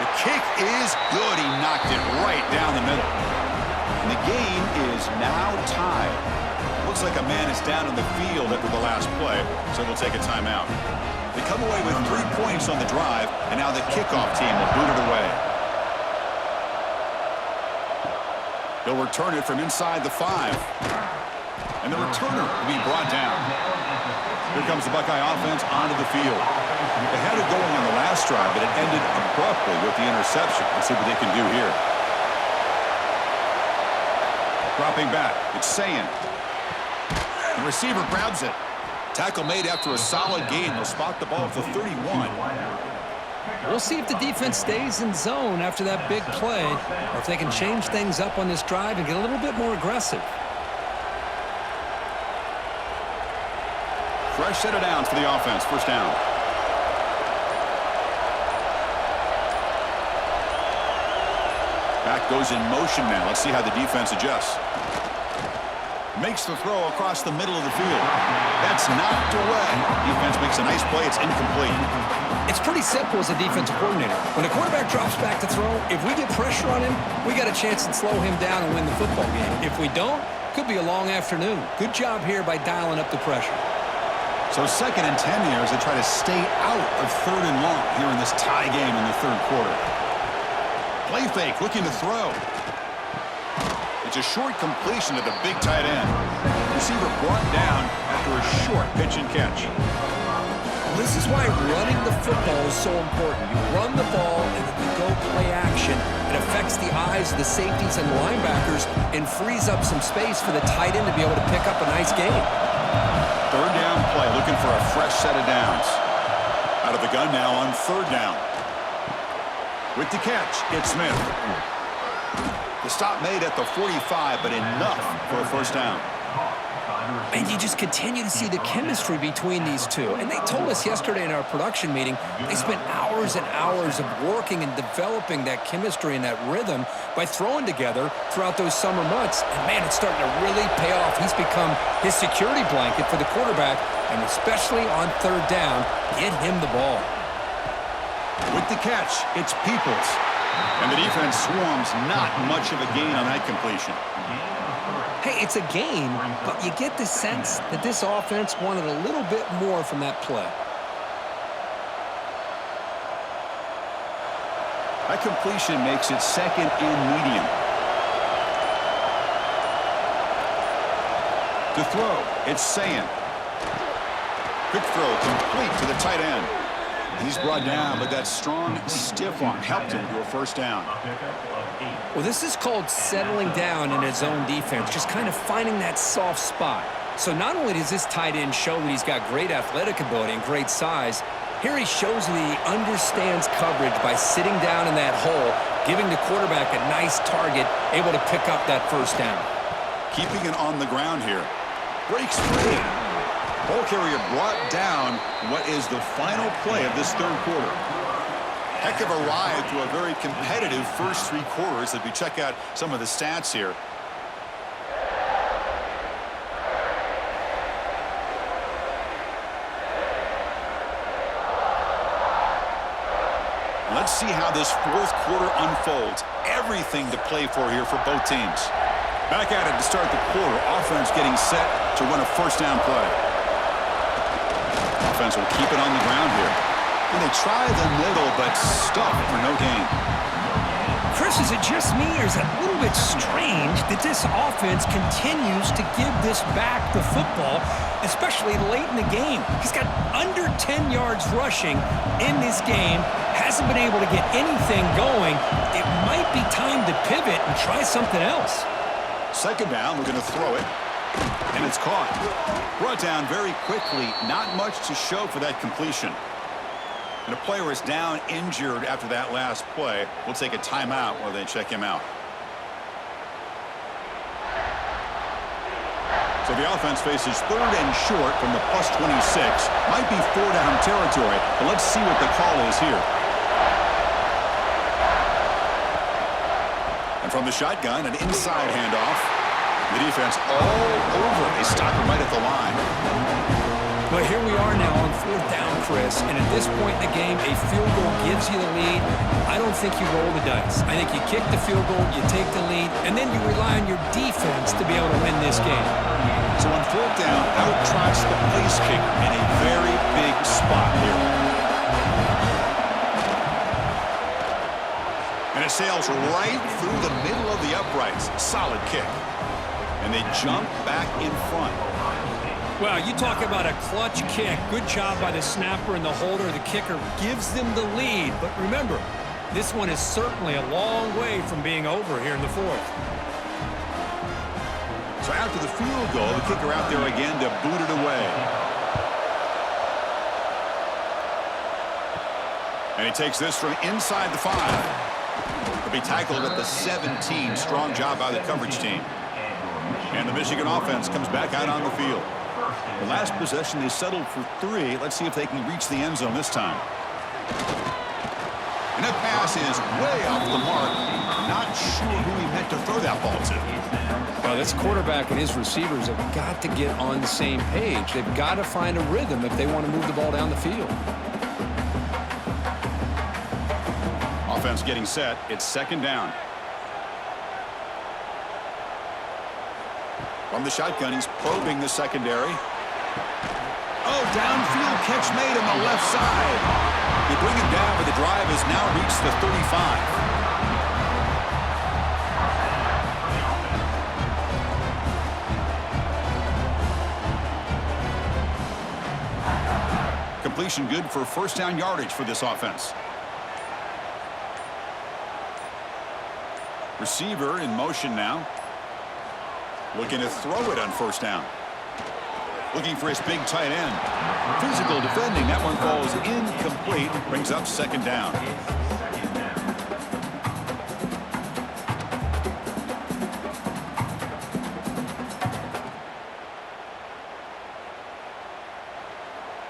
The kick is good. He knocked it right down the middle. And the game is now tied. Looks like a man is down in the field after the last play, so they'll take a timeout. They come away with 3 points on the drive, and now the kickoff team will boot it away. They'll return it from inside the 5. And the returner will be brought down. Here comes the Buckeye offense onto the field. They had it going on the last drive, but it ended abruptly with the interception. Let's see what they can do here. Dropping back, it's Sayin. The receiver grabs it. Tackle made after a solid gain. They'll spot the ball at the 31. We'll see if the defense stays in zone after that big play, or if they can change things up on this drive and get a little bit more aggressive. Fresh set of downs for the offense. First down. Back goes in motion now. Let's see how the defense adjusts. Makes the throw across the middle of the field. That's knocked away. Defense makes a nice play. It's incomplete. It's pretty simple as a defensive coordinator. When a quarterback drops back to throw, if we get pressure on him, we got a chance to slow him down and win the football game. If we don't, could be a long afternoon. Good job here by dialing up the pressure. So 2nd and 10 here as they try to stay out of 3rd and long here in this tie game in the 3rd quarter. Play fake, looking to throw. It's a short completion to the big tight end. Receiver brought down after a short pitch and catch. This is why running the football is so important. You run the ball and then you go play action. It affects the eyes of the safeties and linebackers and frees up some space for the tight end to be able to pick up a nice gain. 3rd down play, looking for a fresh set of downs. Out of the gun now on 3rd down. With the catch, it's Smith. The stop made at the 45, but enough for a first down. And you just continue to see the chemistry between these two. And they told us yesterday in our production meeting, they spent hours and hours of working and developing that chemistry and that rhythm by throwing together throughout those summer months. And, man, it's starting to really pay off. He's become his security blanket for the quarterback, and especially on 3rd down, get him the ball. With the catch, it's Peoples. And the defense swarms not much of a gain on that completion. Hey, it's a gain, but you get the sense that this offense wanted a little bit more from that play. That completion makes it 2nd and medium. To throw, it's Sayin. Quick throw complete to the tight end. And he's brought down, but that strong, stiff arm helped him to a first down. Well, this is called settling down in his own defense, just kind of finding that soft spot. So not only does this tight end show that he's got great athletic ability and great size, here he shows that he understands coverage by sitting down in that hole, giving the quarterback a nice target, able to pick up that first down. Keeping it on the ground here. Breaks free. Ball carrier brought down what is the final play of this 3rd quarter. Heck of a ride through a very competitive first 3 quarters as we check out some of the stats here. Let's see how this 4th quarter unfolds. Everything to play for here for both teams. Back at it to start the quarter. Offense getting set to run a first down play. Offense will keep it on the ground here. And they try the middle, but stuck for no gain. Chris, is it just me, or is it a little bit strange that this offense continues to give this back the football, especially late in the game? He's got under 10 yards rushing in this game, hasn't been able to get anything going. It might be time to pivot and try something else. 2nd down, we're going to throw it. And it's caught. Brought down very quickly. Not much to show for that completion. And a player is down injured after that last play. We'll take a timeout while they check him out. So the offense faces 3rd and short from the +26. Might be 4-down territory, but let's see what the call is here. And from the shotgun, an inside handoff. The defense all over. They stop him right at the line. Well, here we are now on 4th down, Chris, and at this point in the game, a field goal gives you the lead. I don't think you roll the dice. I think you kick the field goal, you take the lead, and then you rely on your defense to be able to win this game. So on 4th down, out trots the place kicker in a very big spot here. And it sails right through the middle of the uprights. Solid kick. And they jump back in front. Well, you talk about a clutch kick. Good job by the snapper and the holder. The kicker gives them the lead. But remember, this one is certainly a long way from being over here in the 4th. So after the field goal, the kicker out there again to boot it away. And he takes this from inside the 5. He'll be tackled at the 17. Strong job by the coverage team. And the Michigan offense comes back out on the field. The last possession, they settled for 3. Let's see if they can reach the end zone this time. And that pass is way off the mark. Not sure who he meant to throw that ball to. Well, this quarterback and his receivers have got to get on the same page. They've got to find a rhythm if they want to move the ball down the field. Offense getting set. It's 2nd down. From the shotgun, he's probing the secondary. Oh, downfield catch made on the left side. They bring him down, but the drive has now reached the 35. Completion good for 1st down yardage for this offense. Receiver in motion now. Looking to throw it on 1st down. Looking for his big tight end. Physical defending. That one falls incomplete. Brings up 2nd down.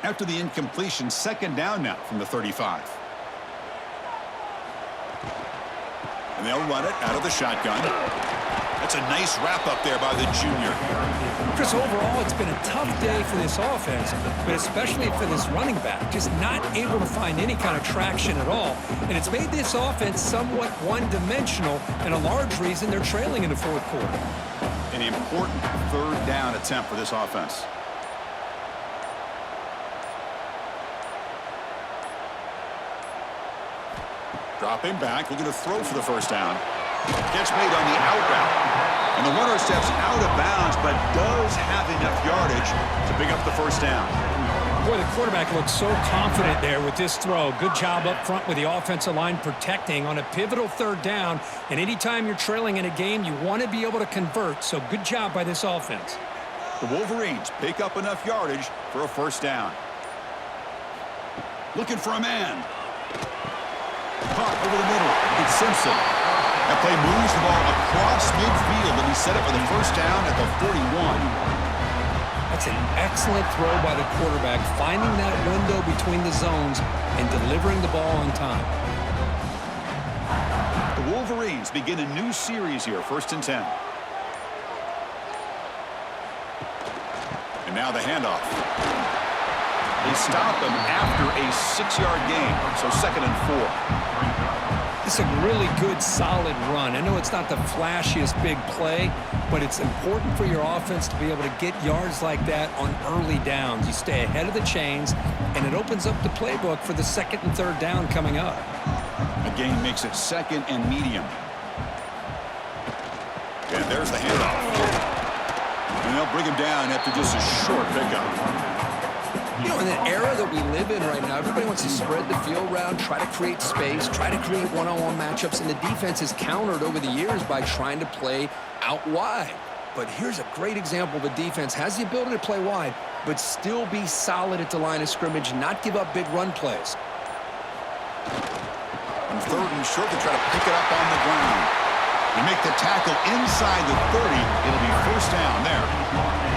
After the incompletion, 2nd down now from the 35. And they'll run it out of the shotgun. That's a nice wrap up there by the junior. Chris, overall, it's been a tough day for this offense, but especially for this running back. Just not able to find any kind of traction at all. And it's made this offense somewhat one-dimensional, and a large reason they're trailing in the 4th quarter. An important 3rd down attempt for this offense. Dropping back, looking to throw for the 1st down. Catch made on the out route. And the runner steps out of bounds, but does have enough yardage to pick up the 1st down. Boy, the quarterback looks so confident there with this throw. Good job up front with the offensive line protecting on a pivotal 3rd down. And anytime you're trailing in a game, you want to be able to convert. So good job by this offense. The Wolverines pick up enough yardage for a 1st down. Looking for a man. Caught over the middle. It's Simpson. That play moves the ball across midfield, and he set it for the 1st down at the 41. That's an excellent throw by the quarterback, finding that window between the zones and delivering the ball on time. The Wolverines begin a new series here, 1st and 10. And now the handoff. They stop him after a 6-yard gain, so 2nd and 4. It's a really good, solid run. I know it's not the flashiest big play, but it's important for your offense to be able to get yards like that on early downs. You stay ahead of the chains, and it opens up the playbook for the 2nd and 3rd down coming up. The gain makes it 2nd and medium. And there's the handoff. And they'll bring him down after just a short pickup. You know, in the era that we live in right now, everybody wants to spread the field around, try to create space, try to create one-on-one matchups, and the defense has countered over the years by trying to play out wide. But here's a great example of a defense has the ability to play wide, but still be solid at the line of scrimmage, not give up big run plays. On 3rd and short, they try to pick it up on the ground. They make the tackle inside the 30. It'll be 1st down there.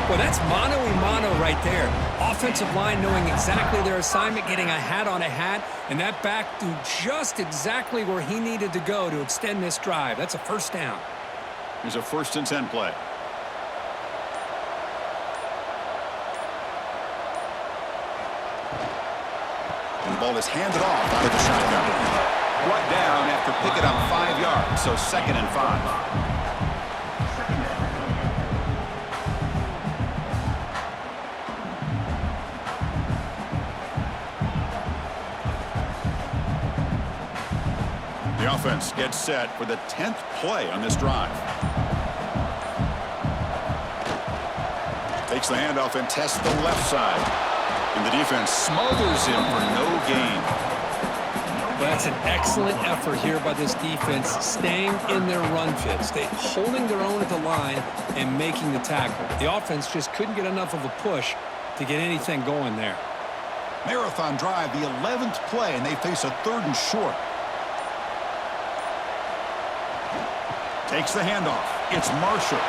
Well, that's mano-a-mano right there. Offensive line knowing exactly their assignment, getting a hat on a hat, and that back threw just exactly where he needed to go to extend this drive. That's a 1st down. Here's a 1st and 10 play. And the ball is handed off out of the shotgun. Brought down after picking up 5 yards, so 2nd and 5. The offense gets set for the 10th play on this drive. Takes the handoff and tests the left side. And the defense smothers him for no gain. That's an excellent effort here by this defense, staying in their run fits. They holding their own at the line and making the tackle. The offense just couldn't get enough of a push to get anything going there. Marathon drive, the 11th play, and they face a 3rd and short. Takes the handoff. It's Marshall.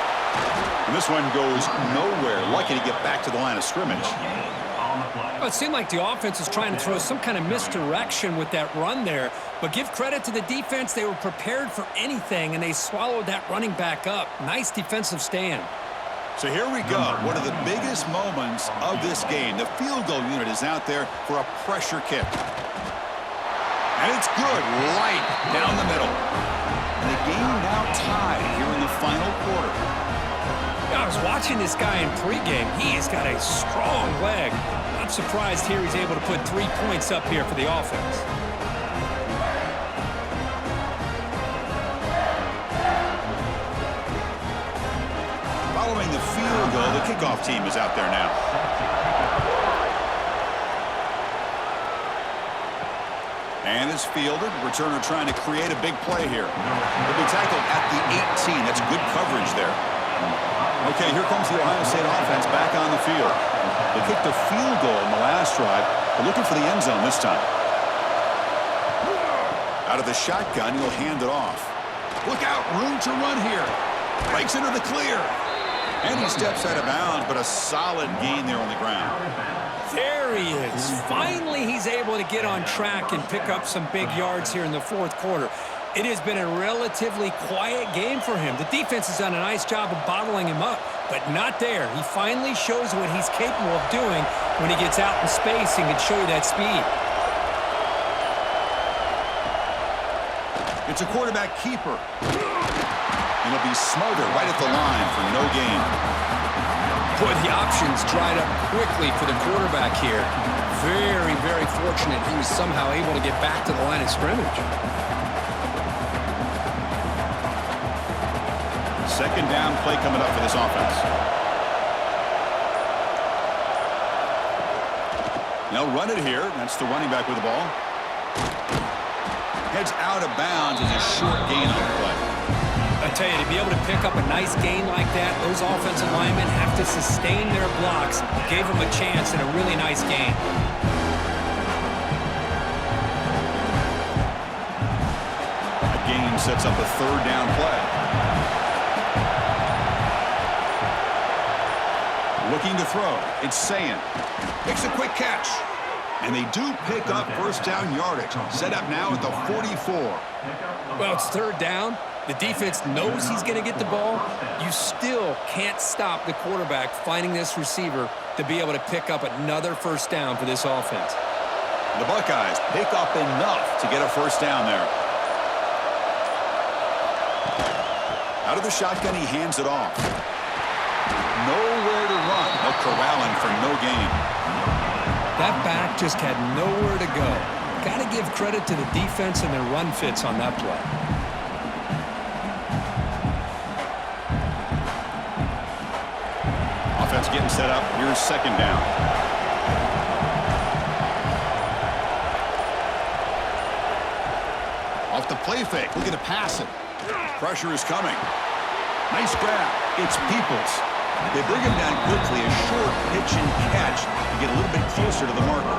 And this one goes nowhere. Lucky to get back to the line of scrimmage. Well, it seemed like the offense was trying to throw some kind of misdirection with that run there. But give credit to the defense. They were prepared for anything, and they swallowed that running back up. Nice defensive stand. So here we go. One of the biggest moments of this game. The field goal unit is out there for a pressure kick. And it's good. Right down the middle. And the game now tied here in the final quarter. I was watching this guy in pregame. He's got a strong leg. Not surprised here he's able to put 3 points up here for the offense. Following the field goal, the kickoff team is out there now. And is fielded. Returner trying to create a big play here. He'll be tackled at the 18. That's good coverage there. Okay, here comes the Ohio State offense back on the field. They kicked a field goal in the last drive. They're looking for the end zone this time. Out of the shotgun, he'll hand it off. Look out, room to run here. Breaks into the clear. And he steps out of bounds, but a solid gain there on the ground. There he is. Finally, he's able to get on track and pick up some big yards here in the 4th quarter. It has been a relatively quiet game for him. The defense has done a nice job of bottling him up, but not there. He finally shows what he's capable of doing when he gets out in space and can show you that speed. It's a quarterback keeper. And he'll be smothered right at the line for no gain. Boy, the options dried up quickly for the quarterback here. Very, very fortunate he was somehow able to get back to the line of scrimmage. 2nd down play coming up for this offense. They'll run it here. That's the running back with the ball. Heads out of bounds as a short gain on the play. I tell you, to be able to pick up a nice gain like that, those offensive linemen have to sustain their blocks. Gave them a chance and a really nice gain. A gain sets up a 3rd down play. Looking to throw. It's Sayin. Makes a quick catch. And they do pick up 1st down yardage. Set up now at the 44. Well, it's 3rd down. The defense knows he's going to get the ball. You still can't stop the quarterback finding this receiver to be able to pick up another 1st down for this offense. The Buckeyes pick up enough to get a 1st down there. Out of the shotgun, he hands it off. Nowhere to run. No corralling for no gain. That back just had nowhere to go. Got to give credit to the defense and their run fits on that play. Offense getting set up. Here's 2nd down. Off the play fake. Looking to pass it. Pressure is coming. Nice grab. It's Peoples. They bring him down quickly. A short pitch and catch to get a little bit closer to the marker.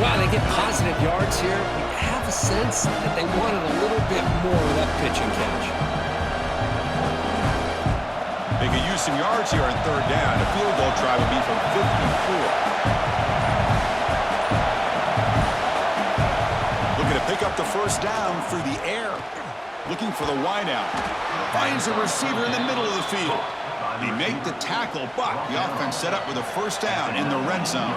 Well, they get positive yards here. You have a sense that they wanted a little bit more of that pitch and catch. They could use some yards here on 3rd down. The field goal try would be from 54. Looking to pick up the 1st down through the air. Looking for the wideout. Finds a receiver in the middle of the field. They make the tackle, but the offense set up with a 1st down in the red zone.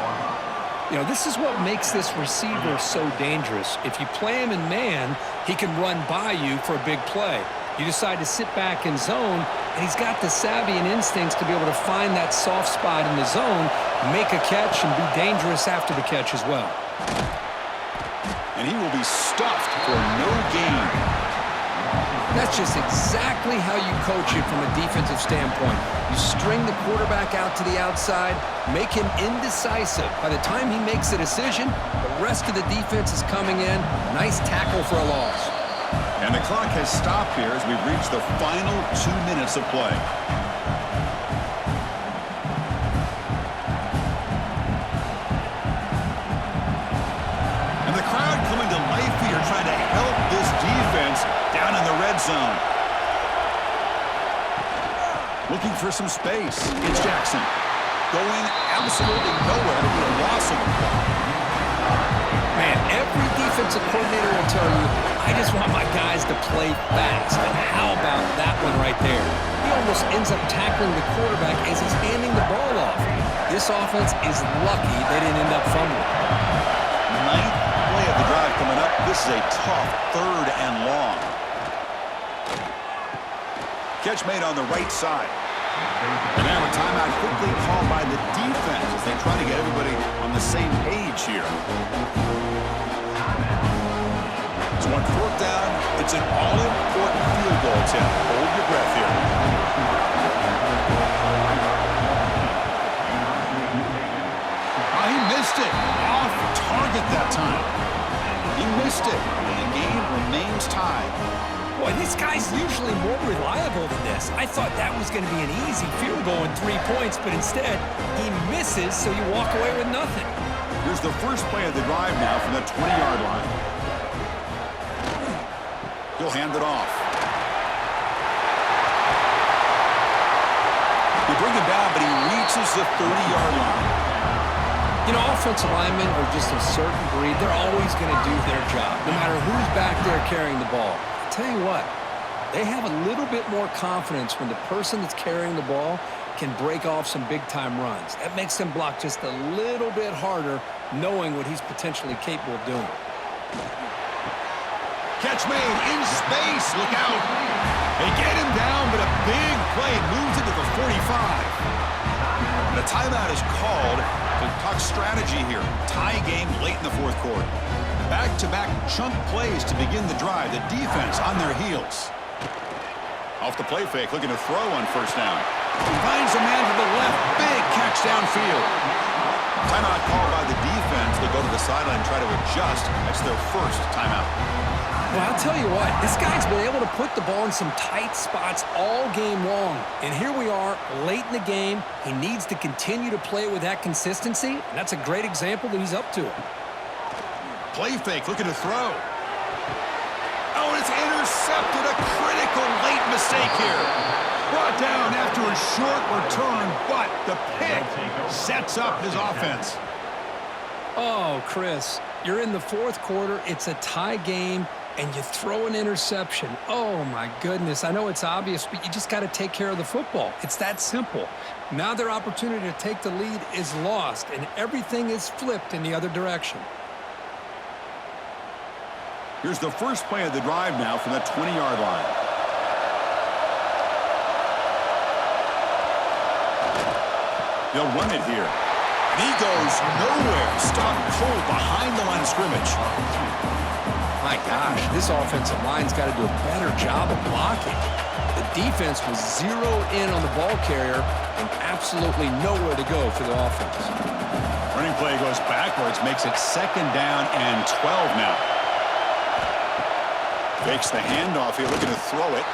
You know, this is what makes this receiver so dangerous. If you play him in man, he can run by you for a big play. You decide to sit back in zone, and he's got the savvy and instincts to be able to find that soft spot in the zone, make a catch, and be dangerous after the catch as well. And he will be stuffed for no gain. That's just exactly how you coach it from a defensive standpoint. You string the quarterback out to the outside, make him indecisive. By the time he makes a decision, the rest of the defense is coming in. Nice tackle for a loss. And the clock has stopped here as we've reached the final 2 minutes of play. And the crowd coming to life here trying to help this defense down in the red zone. Looking for some space. It's Jackson. Going absolutely nowhere to be a loss of the ball. Man, every defensive coordinator will tell you, I just want my guys to play fast. And how about that one right there? He almost ends up tackling the quarterback as he's handing the ball off. This offense is lucky they didn't end up fumbling. Ninth play of the drive coming up. This is a tough 3rd and long. Catch made on the right side. And now a timeout quickly called by the defense as they try to get everybody on the same page here. So on 4th down, it's an all-important field goal attempt. Hold your breath here. Oh, he missed it. Off target that time. He missed it, and the game remains tied. Boy, this guy's usually more reliable than this. I thought that was going to be an easy field goal and 3 points, but instead, he misses, so you walk away with nothing. Here's the first play of the drive now from the 20-yard line. He'll hand it off. They bring him down, but he reaches the 30-yard line. You know, offensive linemen are just a certain breed. They're always going to do their job, no matter who's back there carrying the ball. Tell you what, they have a little bit more confidence when the person that's carrying the ball can break off some big-time runs. That makes them block just a little bit harder, knowing what he's potentially capable of doing. Catch made in space. Look out. They get him down, but a big play moves it to the 45. And a timeout is called to talk strategy here. Tie game late in the 4th quarter. Back-to-back chunk plays to begin the drive. The defense on their heels. Off the play fake, looking to throw on 1st down. He finds a man to the left. Big catch downfield. Timeout called by the defense. They'll go to the sideline and try to adjust. That's their first timeout. Well, I'll tell you what, this guy's been able to put the ball in some tight spots all game long. And here we are, late in the game. He needs to continue to play with that consistency, and that's a great example that he's up to it. Play fake, looking to throw. Oh, and it's intercepted. A critical late mistake here. Brought down after a short return, but the pick sets up his offense. Oh, Chris, you're in the 4th quarter. It's a tie game, and you throw an interception. Oh, my goodness. I know it's obvious, but you just got to take care of the football. It's that simple. Now their opportunity to take the lead is lost, and everything is flipped in the other direction. Here's the first play of the drive now from the 20-yard line. They'll run it here. And he goes nowhere. Stopped cold behind the line of scrimmage. My gosh, this offensive line's got to do a better job of blocking. The defense was zeroed in on the ball carrier and absolutely nowhere to go for the offense. Running play goes backwards, makes it 2nd down and 12 now. Fakes the handoff here, looking to throw it.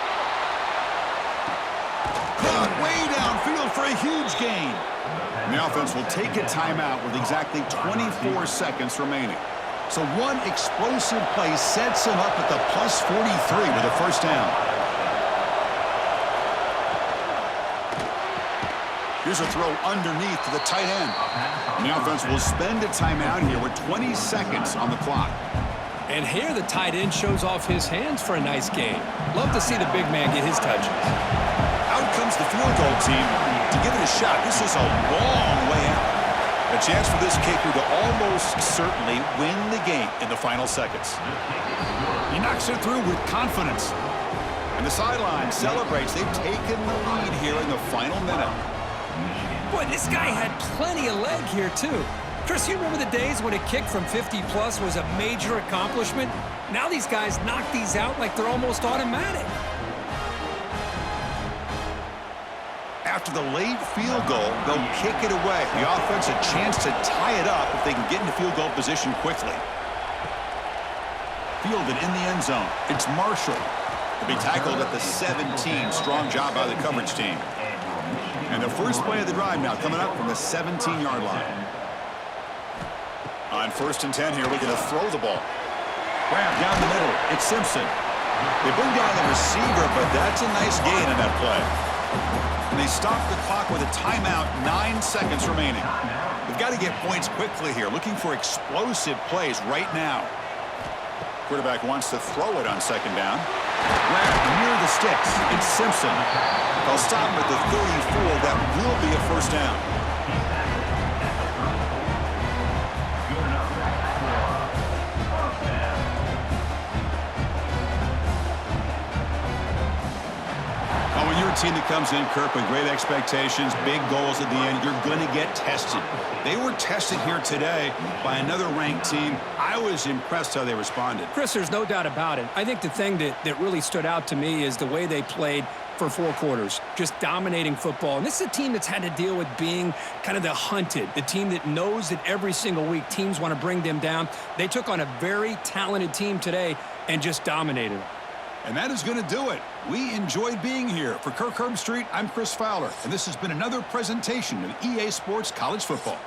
Caught way downfield for a huge gain. And the offense will take a timeout with exactly 24 seconds remaining. So one explosive play sets him up at the plus 43 with a 1st down. Here's a throw underneath to the tight end. And the offense will spend a timeout here with 20 seconds on the clock. And here the tight end shows off his hands for a nice game. Love to see the big man get his touches. Out comes the field goal team to give it a shot. This is a long way out. The A chance for this kicker to almost certainly win the game in the final seconds. He knocks it through with confidence. And the sideline celebrates. They've taken the lead here in the final minute. Boy, this guy had plenty of leg here, too. Chris, you remember the days when a kick from 50-plus was a major accomplishment? Now these guys knock these out like they're almost automatic. After the late field goal, they'll kick it away. The offense a chance to tie it up if they can get into field goal position quickly. Fielded in the end zone. It's Marshall. To be tackled at the 17. Strong job by the coverage team. And the first play of the drive now coming up from the 17-yard line. On 1st and 10 here, looking to throw the ball. Grab down the middle. It's Simpson. They bring down the receiver, but that's a nice gain in that play. And they stop the clock with a timeout, 9 seconds remaining. They've got to get points quickly here, looking for explosive plays right now. Quarterback wants to throw it on 2nd down. Grabbed near the sticks. It's Simpson. They'll stop him at the 34. That will be a 1st down. Team that comes in, Kirk, with great expectations, big goals at the end, you're going to get tested. They were tested here today by another ranked team. I was impressed how they responded. Chris, there's no doubt about it. I think the thing that really stood out to me is the way they played for 4 quarters, just dominating football. And this is a team that's had to deal with being kind of the hunted, the team that knows that every single week teams want to bring them down. They took on a very talented team today and just dominated them. And that is going to do it. We enjoyed being here. For Kirk Herbstreit, I'm Chris Fowler, and this has been another presentation of EA Sports College Football.